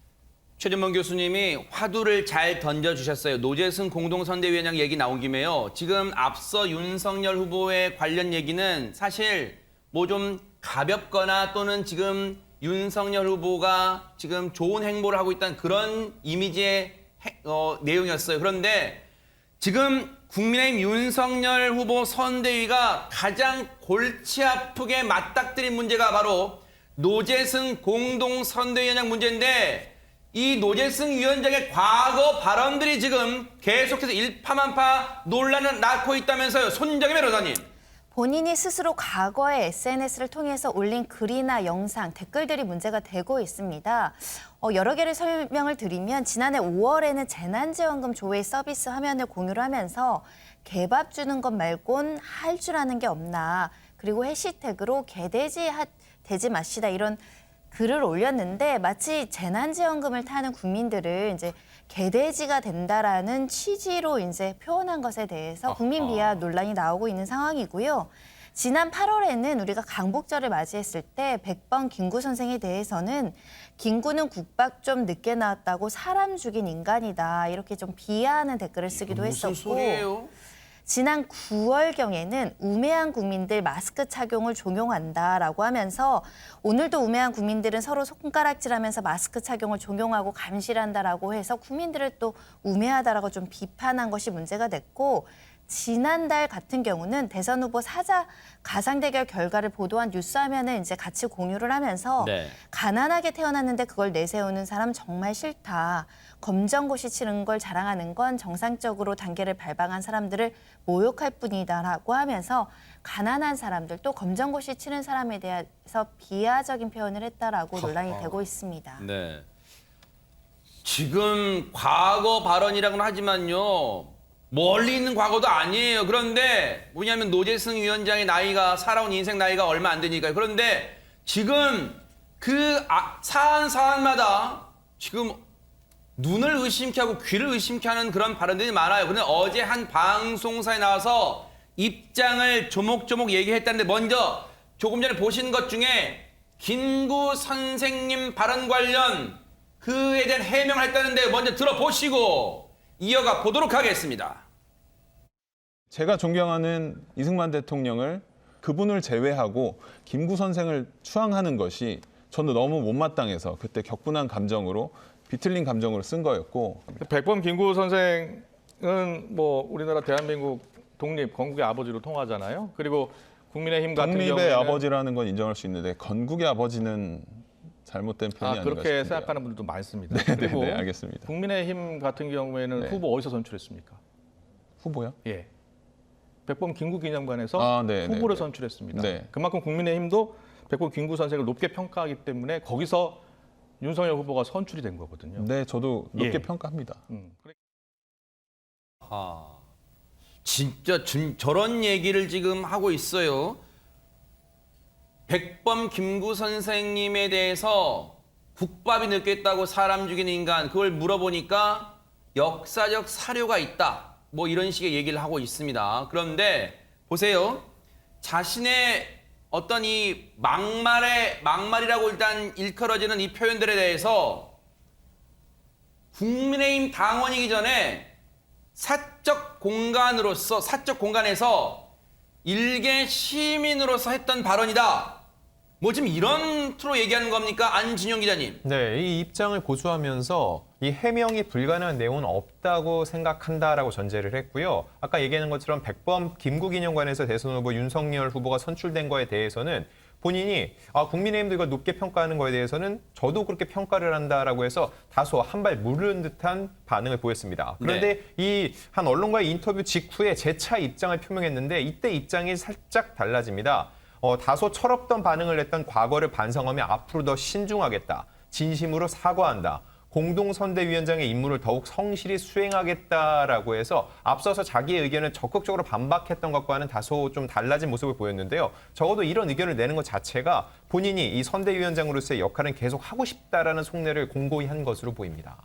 [SPEAKER 1] 최진범 교수님이 화두를 잘 던져주셨어요. 노재승 공동선대위원장 얘기 나온 김에요. 지금 앞서 윤석열 후보의 관련 얘기는 사실 뭐 좀 가볍거나 또는 지금 윤석열 후보가 지금 좋은 행보를 하고 있다는 그런 이미지의 내용이었어요. 그런데 지금 국민의힘 윤석열 후보 선대위가 가장 골치 아프게 맞닥뜨린 문제가 바로 노재승 공동선대위원장 문제인데 이 노재승 위원장의 과거 발언들이 지금 계속해서 일파만파 논란을 낳고 있다면서요. 손정희 변호사님.
[SPEAKER 4] 본인이 스스로 과거에 SNS를 통해서 올린 글이나 영상, 댓글들이 문제가 되고 있습니다. 여러 개를 설명을 드리면 지난해 5월에는 재난지원금 조회 서비스 화면을 공유를 하면서 개밥 주는 것 말곤 할 줄 아는 게 없나. 그리고 해시태그로 개돼지 되지 마시다 이런 글을 올렸는데 마치 재난지원금을 타는 국민들을 이제 개돼지가 된다라는 취지로 이제 표현한 것에 대해서 국민 비하 논란이 나오고 있는 상황이고요. 지난 8월에는 우리가 강복절을 맞이했을 때 백범 김구 선생에 대해서는 김구는 국밥 좀 늦게 나왔다고 사람 죽인 인간이다 이렇게 좀 비하하는 댓글을 쓰기도
[SPEAKER 1] 무슨
[SPEAKER 4] 했었고
[SPEAKER 1] 소리예요?
[SPEAKER 4] 지난 9월경에는 우매한 국민들 마스크 착용을 종용한다라고 하면서 오늘도 우매한 국민들은 서로 손가락질하면서 마스크 착용을 종용하고 감시를 한다라고 해서 국민들을 또 우매하다라고 좀 비판한 것이 문제가 됐고 지난달 같은 경우는 대선 후보 사자 가상대결 결과를 보도한 뉴스화면을 이제 같이 공유를 하면서
[SPEAKER 1] 네.
[SPEAKER 4] 가난하게 태어났는데 그걸 내세우는 사람 정말 싫다. 검정고시 치는 걸 자랑하는 건 정상적으로 단계를 밟아간 사람들을 모욕할 뿐이다라고 하면서 가난한 사람들 또 검정고시 치는 사람에 대해서 비하적인 표현을 했다라고 논란이 되고 있습니다.
[SPEAKER 1] 네. 지금 과거 발언이라고는 하지만요. 멀리 있는 과거도 아니에요. 그런데 뭐냐면 노재승 위원장의 나이가 살아온 인생 나이가 얼마 안 되니까요. 그런데 지금 그 사안마다 지금 눈을 의심케 하고 귀를 의심케 하는 그런 발언들이 많아요. 그런데 어제 한 방송사에 나와서 입장을 조목조목 얘기했다는데 먼저 조금 전에 보신 것 중에 김구 선생님 발언 관련 그에 대한 해명을 했다는데 먼저 들어보시고 이어가 보도록 하겠습니다.
[SPEAKER 15] 제가 존경하는 이승만 대통령을 그분을 제외하고 김구 선생을 추앙하는 것이 저는 너무 못마땅해서 그때 격분한 감정으로 비틀린 감정으로 쓴 거였고
[SPEAKER 16] 백범 김구 선생은 뭐 우리나라 대한민국 독립 건국의 아버지로 통하잖아요. 그리고 국민의힘 같은 경우에는
[SPEAKER 15] 독립의 아버지라는 건 인정할 수 있는데 건국의 아버지는 잘못된 표현이 아닌가
[SPEAKER 16] 그렇게
[SPEAKER 15] 싶은데요.
[SPEAKER 16] 생각하는 분들도 많습니다.
[SPEAKER 15] 네,
[SPEAKER 16] 그리고
[SPEAKER 15] 네, 알겠습니다.
[SPEAKER 16] 국민의힘 같은 경우에는
[SPEAKER 15] 네.
[SPEAKER 16] 후보 어디서 선출했습니까?
[SPEAKER 15] 후보요?
[SPEAKER 16] 예. 백범 김구 기념관에서
[SPEAKER 15] 네,
[SPEAKER 16] 후보를
[SPEAKER 15] 네, 네.
[SPEAKER 16] 선출했습니다.
[SPEAKER 15] 네.
[SPEAKER 16] 그만큼 국민의힘도 백범 김구 선생을 높게 평가하기 때문에 거기서 윤석열 후보가 선출이 된 거거든요.
[SPEAKER 15] 네, 저도 높게
[SPEAKER 16] 예.
[SPEAKER 15] 평가합니다.
[SPEAKER 1] 진짜 저런 얘기를 지금 하고 있어요. 백범 김구 선생님에 대해서 국밥이 늦겠다고 사람 죽인 인간 그걸 물어보니까 역사적 사료가 있다. 뭐 이런 식의 얘기를 하고 있습니다. 그런데 보세요. 자신의 어떤 이 막말이라고 일단 일컬어지는 이 표현들에 대해서 국민의힘 당원이기 전에 사적 공간에서 일개 시민으로서 했던 발언이다. 뭐 지금 이런 투로 얘기하는 겁니까? 안진영 기자님.
[SPEAKER 7] 네, 이 입장을 고수하면서 이 해명이 불가능한 내용은 없다고 생각한다라고 전제를 했고요. 아까 얘기하는 것처럼 백범 김구기념관에서 대선 후보 윤석열 후보가 선출된 거에 대해서는 본인이 국민의힘도 이걸 높게 평가하는 거에 대해서는 저도 그렇게 평가를 한다라고 해서 다소 한 발 무르는 듯한 반응을 보였습니다. 그런데 이 한 언론과의 인터뷰 직후에 재차 입장을 표명했는데 이때 입장이 살짝 달라집니다. 다소 철없던 반응을 냈던 과거를 반성하며 앞으로 더 신중하겠다. 진심으로 사과한다. 공동선대위원장의 임무를 더욱 성실히 수행하겠다라고 해서 앞서서 자기의 의견을 적극적으로 반박했던 것과는 다소 좀 달라진 모습을 보였는데요. 적어도 이런 의견을 내는 것 자체가 본인이 이 선대위원장으로서의 역할은 계속 하고 싶다라는 속내를 공고히 한 것으로 보입니다.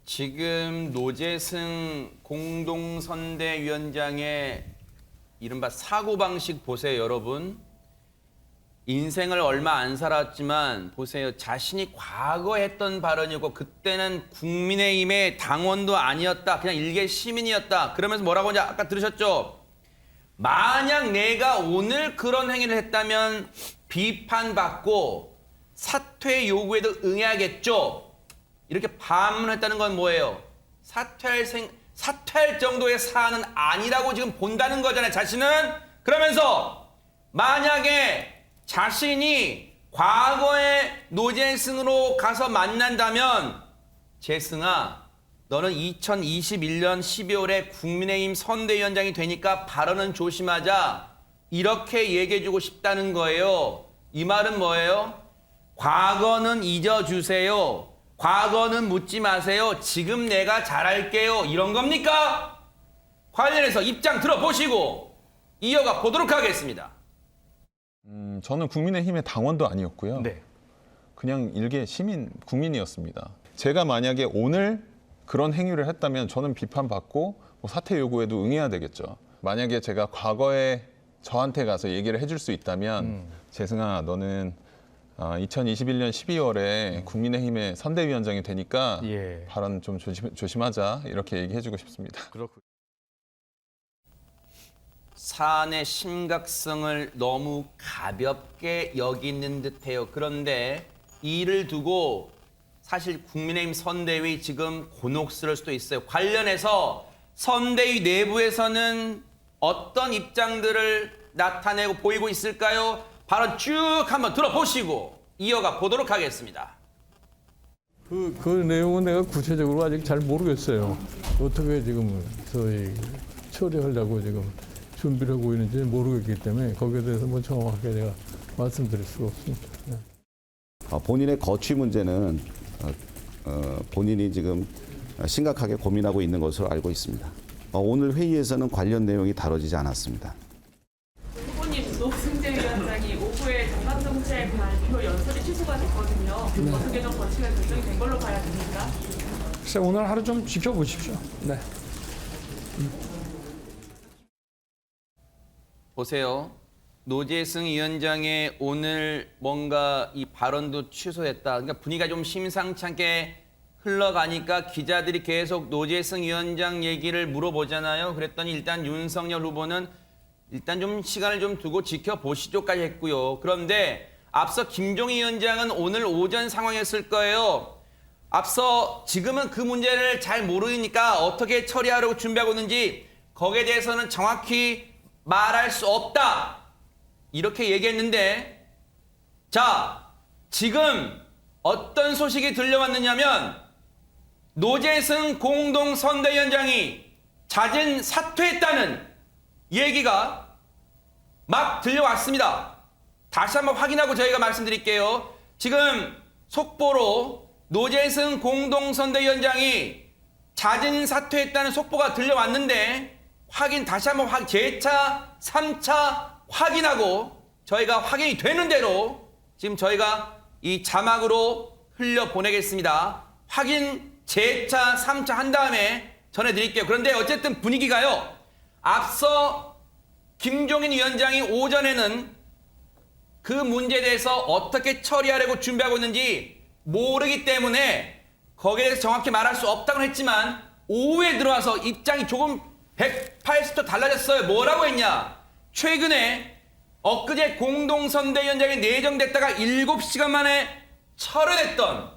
[SPEAKER 1] 지금 노재승 공동선대위원장의 이른바 사고방식 보세요, 여러분. 인생을 얼마 안 살았지만 보세요. 자신이 과거에 했던 발언이고 그때는 국민의힘의 당원도 아니었다. 그냥 일개 시민이었다. 그러면서 뭐라고 하냐 아까 들으셨죠? 만약 내가 오늘 그런 행위를 했다면 비판받고 사퇴 요구에도 응해야겠죠. 이렇게 반문했다는 건 뭐예요? 사퇴할 정도의 사안은 아니라고 지금 본다는 거잖아요. 자신은. 그러면서 만약에 자신이 과거에 노재승으로 가서 만난다면 재승아 너는 2021년 12월에 국민의힘 선대위원장이 되니까 발언은 조심하자 이렇게 얘기해주고 싶다는 거예요. 이 말은 뭐예요? 과거는 잊어주세요. 과거는 묻지 마세요. 지금 내가 잘할게요. 이런 겁니까? 관련해서 입장 들어보시고 이어가 보도록 하겠습니다.
[SPEAKER 15] 저는 국민의힘의 당원도 아니었고요.
[SPEAKER 1] 네.
[SPEAKER 15] 그냥 일개 시민, 국민이었습니다. 제가 만약에 오늘 그런 행위를 했다면 저는 비판받고 사퇴 요구에도 응해야 되겠죠. 만약에 제가 과거에 저한테 가서 얘기를 해줄 수 있다면 재승아 너는 2021년 12월에 국민의힘의 선대위원장이 되니까 발언 좀 조심하자 이렇게 얘기해주고 싶습니다.
[SPEAKER 16] 그렇군요.
[SPEAKER 1] 사안의 심각성을 너무 가볍게 여기는 듯해요. 그런데 이를 두고 사실 국민의힘 선대위 지금 곤혹스러울 수도 있어요. 관련해서 선대위 내부에서는 어떤 입장들을 나타내고 보이고 있을까요? 발언 쭉 한번 들어보시고 이어가 보도록 하겠습니다.
[SPEAKER 17] 그 내용은 내가 구체적으로 아직 잘 모르겠어요. 어떻게 지금 저희 처리하려고 지금 준비를 하고 있는지 모르겠기 때문에 거기에 대해서 뭐 정확하게 제가 말씀드릴 수가 없습니다. 네.
[SPEAKER 18] 본인의 거취 문제는 본인이 지금 심각하게 고민하고 있는 것으로 알고 있습니다. 오늘 회의에서는 관련 내용이 다뤄지지 않았습니다.
[SPEAKER 19] 후보님 노승재 위원장이 오후에 정강정책 발표 연설이 취소가 됐거든요. 어떻게 좀 거치가 결정이 된 걸로 봐야 됩니까?
[SPEAKER 3] 글쎄 오늘 하루 좀 지켜보십시오. 네.
[SPEAKER 1] 보세요. 노재승 위원장의 오늘 뭔가 이 발언도 취소했다. 그러니까 분위기가 좀 심상치 않게 흘러가니까 기자들이 계속 노재승 위원장 얘기를 물어보잖아요. 그랬더니 일단 윤석열 후보는 일단 좀 시간을 좀 두고 지켜보시죠까지 했고요. 그런데 앞서 김종인 위원장은 오늘 오전 상황이었을 거예요. 앞서 지금은 그 문제를 잘 모르니까 어떻게 처리하려고 준비하고 있는지 거기에 대해서는 정확히 말할 수 없다. 이렇게 얘기했는데 자, 지금 어떤 소식이 들려왔느냐면 노재승 공동선대위원장이 잦은 사퇴했다는 얘기가 막 들려왔습니다. 다시 한번 확인하고 저희가 말씀드릴게요. 지금 속보로 노재승 공동선대위원장이 잦은 사퇴했다는 속보가 들려왔는데 다시 한번 재차, 3차 확인하고 저희가 확인이 되는 대로 지금 저희가 이 자막으로 흘려보내겠습니다. 확인 재차, 3차 한 다음에 전해드릴게요. 그런데 어쨌든 분위기가요. 앞서 김종인 위원장이 오전에는 그 문제에 대해서 어떻게 처리하려고 준비하고 있는지 모르기 때문에 거기에 대해서 정확히 말할 수 없다고 했지만 오후에 들어와서 입장이 조금 180도 달라졌어요. 뭐라고 했냐? 최근에 엊그제 공동선대위원장에 내정됐다가 7시간 만에 철회됐던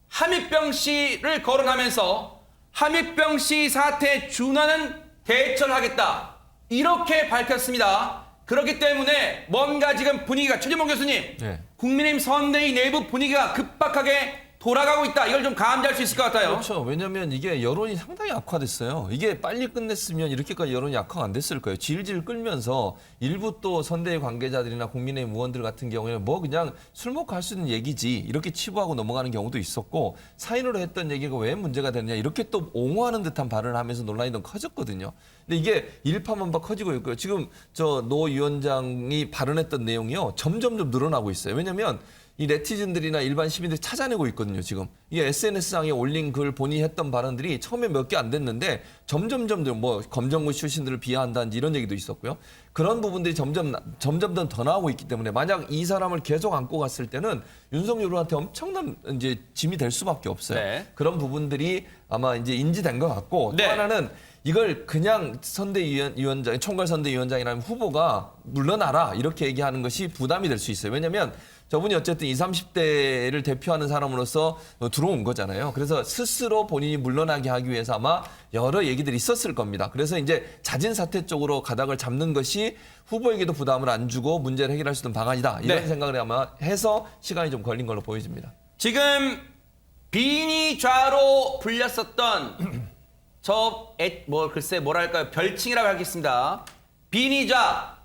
[SPEAKER 1] 함익병 씨를 거론하면서 함익병 씨 사태에 준하는 대처를 하겠다. 이렇게 밝혔습니다. 그렇기 때문에 뭔가 지금 분위기가 최재봉 교수님,
[SPEAKER 5] 네.
[SPEAKER 1] 국민의힘 선대위 내부 분위기가 급박하게 돌아가고 있다. 이걸 좀 감지할 수 있을 것 같아요.
[SPEAKER 5] 그렇죠. 왜냐하면 이게 여론이 상당히 악화됐어요. 이게 빨리 끝냈으면 이렇게까지 여론이 악화가 안 됐을 거예요. 질질 끌면서 일부 또 선대위 관계자들이나 국민의힘 의원들 같은 경우에는 뭐 그냥 술 먹고 할 수 있는 얘기지 이렇게 치부하고 넘어가는 경우도 있었고 사인으로 했던 얘기가 왜 문제가 되느냐 이렇게 또 옹호하는 듯한 발언을 하면서 논란이 좀 커졌거든요. 근데 이게 일파만파 커지고 있고요. 지금 저 노 위원장이 발언했던 내용이요. 점점 늘어나고 있어요. 왜냐하면 이 네티즌들이나 일반 시민들이 찾아내고 있거든요, 지금. 이게 SNS상에 올린 글 본인이 했던 발언들이 처음에 몇 개 안 됐는데 점점 뭐 검정고 출신들을 비하한다든지 이런 얘기도 있었고요. 그런 부분들이 점점 더 나오고 있기 때문에 만약 이 사람을 계속 안고 갔을 때는 윤석열한테 엄청난 이제 짐이 될 수밖에 없어요.
[SPEAKER 1] 네.
[SPEAKER 5] 그런 부분들이 아마 이제 인지된 것 같고
[SPEAKER 1] 네.
[SPEAKER 5] 또 하나는 이걸 그냥 선대위원장, 총괄선대위원장이라는 후보가 물러나라 이렇게 얘기하는 것이 부담이 될 수 있어요. 왜냐하면 저분이 어쨌든 20, 30대를 대표하는 사람으로서 들어온 거잖아요. 그래서 스스로 본인이 물러나게 하기 위해서 아마 여러 얘기들이 있었을 겁니다. 그래서 이제 자진 사퇴 쪽으로 가닥을 잡는 것이 후보에게도 부담을 안 주고 문제를 해결할 수 있는 방안이다. 이런
[SPEAKER 1] 네.
[SPEAKER 5] 생각을 아마 해서 시간이 좀 걸린 걸로 보여집니다.
[SPEAKER 1] 지금 비니좌로 불렸었던 글쎄 뭐랄까요, 별칭이라고 하겠습니다. 비니좌,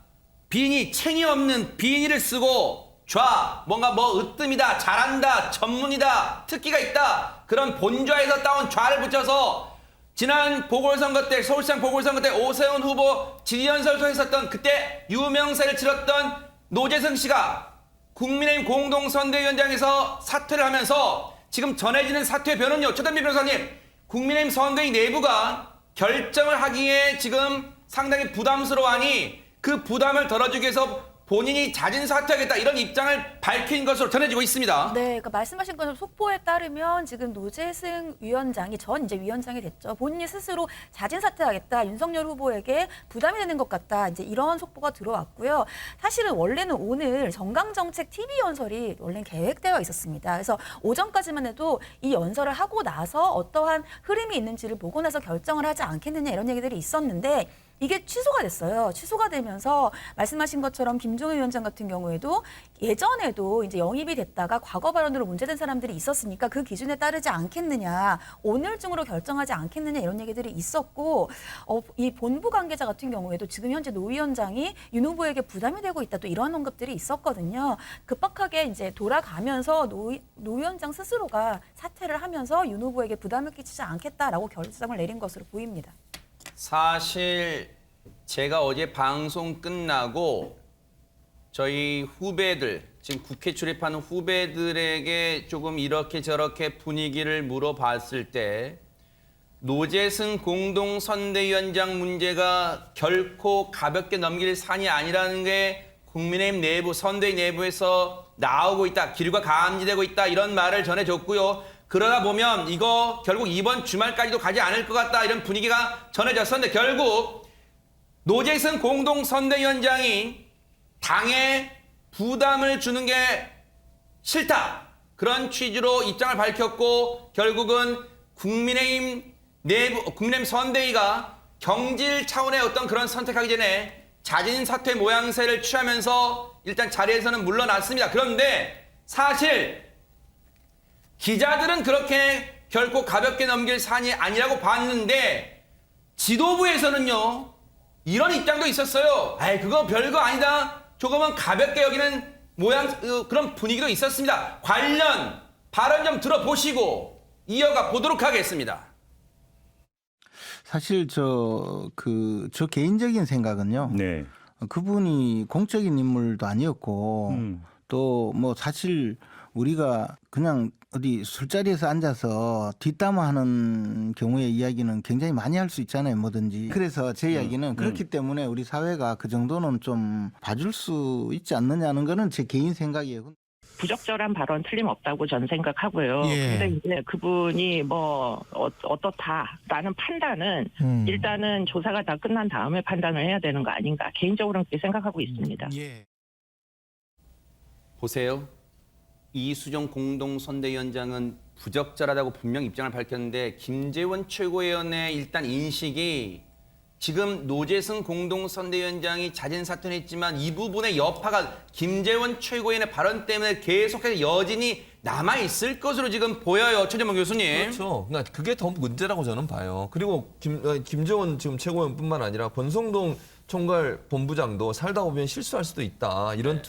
[SPEAKER 1] 비니, 챙이 없는 비니를 쓰고 좌, 뭔가 뭐 으뜸이다, 잘한다, 전문이다, 특기가 있다. 그런 본좌에서 따온 좌를 붙여서 지난 보궐선거 때, 서울시장 보궐선거 때 오세훈 후보 지리연설도 했었던 그때 유명세를 치렀던 노재승 씨가 국민의힘 공동선대위원장에서 사퇴를 하면서 지금 전해지는 사퇴 변은요, 최단비 변호사님, 국민의힘 선대위 내부가 결정을 하기에 지금 상당히 부담스러워하니 그 부담을 덜어주기 위해서 본인이 자진 사퇴하겠다 이런 입장을 밝힌 것으로 전해지고 있습니다.
[SPEAKER 6] 네, 그러니까 말씀하신 것처럼 속보에 따르면 지금 노재승 위원장이 이제 위원장이 됐죠. 본인이 스스로 자진 사퇴하겠다, 윤석열 후보에게 부담이 되는 것 같다, 이제 이런 속보가 들어왔고요. 사실은 원래는 오늘 정강정책 TV 연설이 원래 계획되어 있었습니다. 그래서 오전까지만 해도 이 연설을 하고 나서 어떠한 흐름이 있는지를 보고 나서 결정을 하지 않겠느냐 이런 얘기들이 있었는데. 이게 취소가 됐어요. 취소가 되면서 말씀하신 것처럼 김종인 위원장 같은 경우에도 예전에도 이제 영입이 됐다가 과거 발언으로 문제된 사람들이 있었으니까 그 기준에 따르지 않겠느냐, 오늘 중으로 결정하지 않겠느냐 이런 얘기들이 있었고, 이 본부 관계자 같은 경우에도 지금 현재 노 위원장이 윤 후보에게 부담이 되고 있다 또 이런 언급들이 있었거든요. 급박하게 이제 돌아가면서 노 위원장 스스로가 사퇴를 하면서 윤 후보에게 부담을 끼치지 않겠다라고 결정을 내린 것으로 보입니다.
[SPEAKER 1] 사실 제가 어제 방송 끝나고 저희 후배들, 지금 국회 출입하는 후배들에게 조금 이렇게 저렇게 분위기를 물어봤을 때 노재승 공동선대위원장 문제가 결코 가볍게 넘길 산이 아니라는 게 국민의힘 내부, 선대위 내부에서 나오고 있다, 길과 감지되고 있다 이런 말을 전해줬고요. 그러다 보면 이거 결국 이번 주말까지도 가지 않을 것 같다 이런 분위기가 전해졌었는데 결국 노재승 공동선대위원장이 당에 부담을 주는 게 싫다 그런 취지로 입장을 밝혔고 결국은 국민의힘 내부, 국민의힘 선대위가 경질 차원의 어떤 그런 선택하기 전에 자진 사퇴 모양새를 취하면서 일단 자리에서는 물러났습니다. 그런데 사실 기자들은 그렇게 결코 가볍게 넘길 산이 아니라고 봤는데 지도부에서는요 이런 입장도 있었어요. 에이 그거 별거 아니다. 조금은 가볍게 여기는 그런 분위기도 있었습니다. 관련 발언 좀 들어보시고 이어가 보도록 하겠습니다.
[SPEAKER 20] 사실 저 개인적인 생각은요.
[SPEAKER 13] 네.
[SPEAKER 20] 그분이 공적인 인물도 아니었고 또 뭐 사실 우리가 그냥 어디 술자리에서 앉아서 뒷담화하는 경우의 이야기는 굉장히 많이 할 수 있잖아요, 뭐든지. 그래서 제 이야기는 그렇기 때문에 우리 사회가 그 정도는 좀 봐줄 수 있지 않느냐는 거는 제 개인 생각이에요.
[SPEAKER 12] 부적절한 발언 틀림없다고 저는 생각하고요.
[SPEAKER 11] 예.
[SPEAKER 12] 근데 이제 그분이 뭐 어떻다라는 판단은 일단은 조사가 다 끝난 다음에 판단을 해야 되는 거 아닌가 개인적으로는 그렇게 생각하고 있습니다.
[SPEAKER 11] 예.
[SPEAKER 1] 보세요. 이수정 공동선대위원장은 부적절하다고 분명 입장을 밝혔는데 김재원 최고위원의 일단 인식이 지금 노재승 공동선대위원장이 자진 사퇴는 했지만 이 부분의 여파가 김재원 최고위원의 발언 때문에 계속해서 여진이 남아있을 것으로 지금 보여요. 최재문 교수님.
[SPEAKER 5] 그렇죠. 그러니까 그게 더 문제라고 저는 봐요. 그리고 김재원 지금 최고위원뿐만 아니라 권성동 총괄 본부장도 살다 보면 실수할 수도 있다. 이런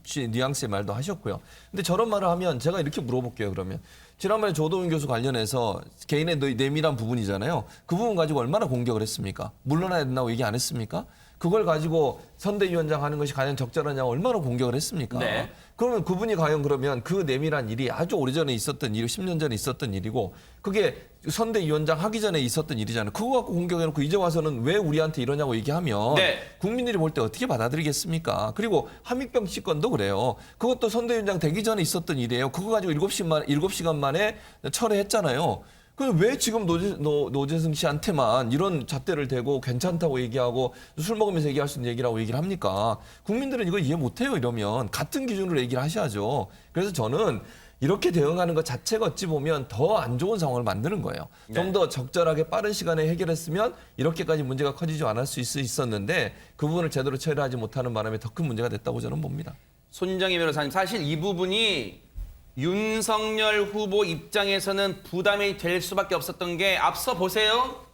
[SPEAKER 5] 뉘앙스의 말도 하셨고요. 근데 저런 말을 하면 제가 이렇게 물어볼게요. 그러면 지난번에 조동훈 교수 관련해서 개인의 내밀한 부분이잖아요. 그 부분 가지고 얼마나 공격을 했습니까? 물러나야 된다고 얘기 안 했습니까? 그걸 가지고 선대위원장 하는 것이 과연 적절하냐고 얼마나 공격을 했습니까?
[SPEAKER 1] 네.
[SPEAKER 5] 그러면 그분이 과연 그러면 그 내밀한 일이 아주 오래전에 있었던 일, 10년 전에 있었던 일이고 그게 선대위원장 하기 전에 있었던 일이잖아요. 그거 갖고 공격해놓고 이제 와서는 왜 우리한테 이러냐고 얘기하면
[SPEAKER 1] 네.
[SPEAKER 5] 국민들이 볼 때 어떻게 받아들이겠습니까? 그리고 한미병 시건도 그래요. 그것도 선대위원장 되기 전에 있었던 일이에요. 그거 가지고 7시간 만에 철회했잖아요. 그럼 왜 지금 노재승 씨한테만 이런 잣대를 대고 괜찮다고 얘기하고 술 먹으면서 얘기할 수 있는 얘기라고 얘기를 합니까? 국민들은 이거 이해 못해요. 이러면 같은 기준으로 얘기를 하셔야죠. 그래서 저는 이렇게 대응하는 것 자체가 어찌 보면 더 안 좋은 상황을 만드는 거예요.
[SPEAKER 1] 네.
[SPEAKER 5] 좀 더 적절하게 빠른 시간에 해결했으면 이렇게까지 문제가 커지지 않을 수 있었는데 그 부분을 제대로 처리하지 못하는 바람에 더 큰 문제가 됐다고 저는 봅니다.
[SPEAKER 1] 손정희 변호사님, 사실 이 부분이 윤석열 후보 입장에서는 부담이 될 수밖에 없었던 게 앞서 보세요.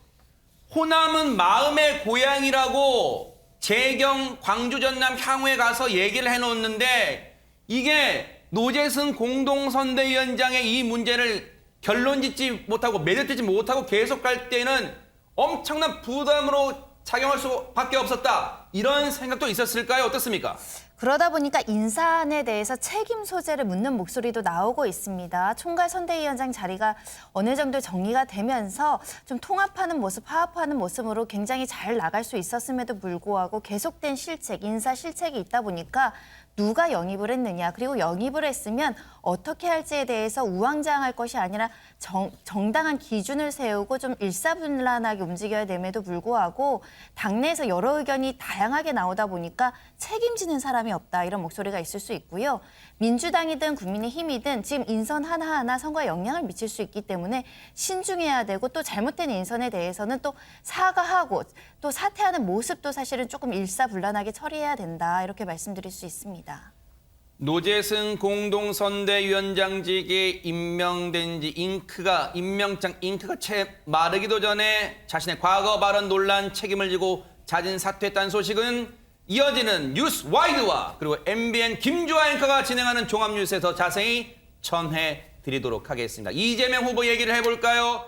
[SPEAKER 1] 호남은 마음의 고향이라고 재경 광주 전남 향후에 가서 얘기를 해놓는데 이게 노재승 공동선대위원장의 이 문제를 결론 짓지 못하고 매듭짓지 못하고 계속 갈 때는 엄청난 부담으로 작용할 수밖에 없었다. 이런 생각도 있었을까요? 어떻습니까?
[SPEAKER 4] 그러다 보니까 인사안에 대해서 책임 소재를 묻는 목소리도 나오고 있습니다. 총괄 선대위원장 자리가 어느 정도 정리가 되면서 좀 통합하는 모습, 화합하는 모습으로 굉장히 잘 나갈 수 있었음에도 불구하고 계속된 실책, 인사 실책이 있다 보니까 누가 영입을 했느냐, 그리고 영입을 했으면 어떻게 할지에 대해서 우왕좌왕할 것이 아니라 정당한 기준을 세우고 좀 일사분란하게 움직여야 됨에도 불구하고 당내에서 여러 의견이 다양하게 나오다 보니까 책임지는 사람이 없다, 이런 목소리가 있을 수 있고요. 민주당이든 국민의힘이든 지금 인선 하나하나 선거에 영향을 미칠 수 있기 때문에 신중해야 되고 또 잘못된 인선에 대해서는 또 사과하고 또 사퇴하는 모습도 사실은 조금 일사불란하게 처리해야 된다, 이렇게 말씀드릴 수 있습니다.
[SPEAKER 1] 노재승 공동선대위원장직에 임명된 지 임명장 잉크가 채 마르기도 전에 자신의 과거 발언 논란 책임을 지고 자진 사퇴했다는 소식은 이어지는 뉴스 와이드와 그리고 MBN 김주아 앵커가 진행하는 종합뉴스에서 자세히 전해드리도록 하겠습니다. 이재명 후보 얘기를 해볼까요?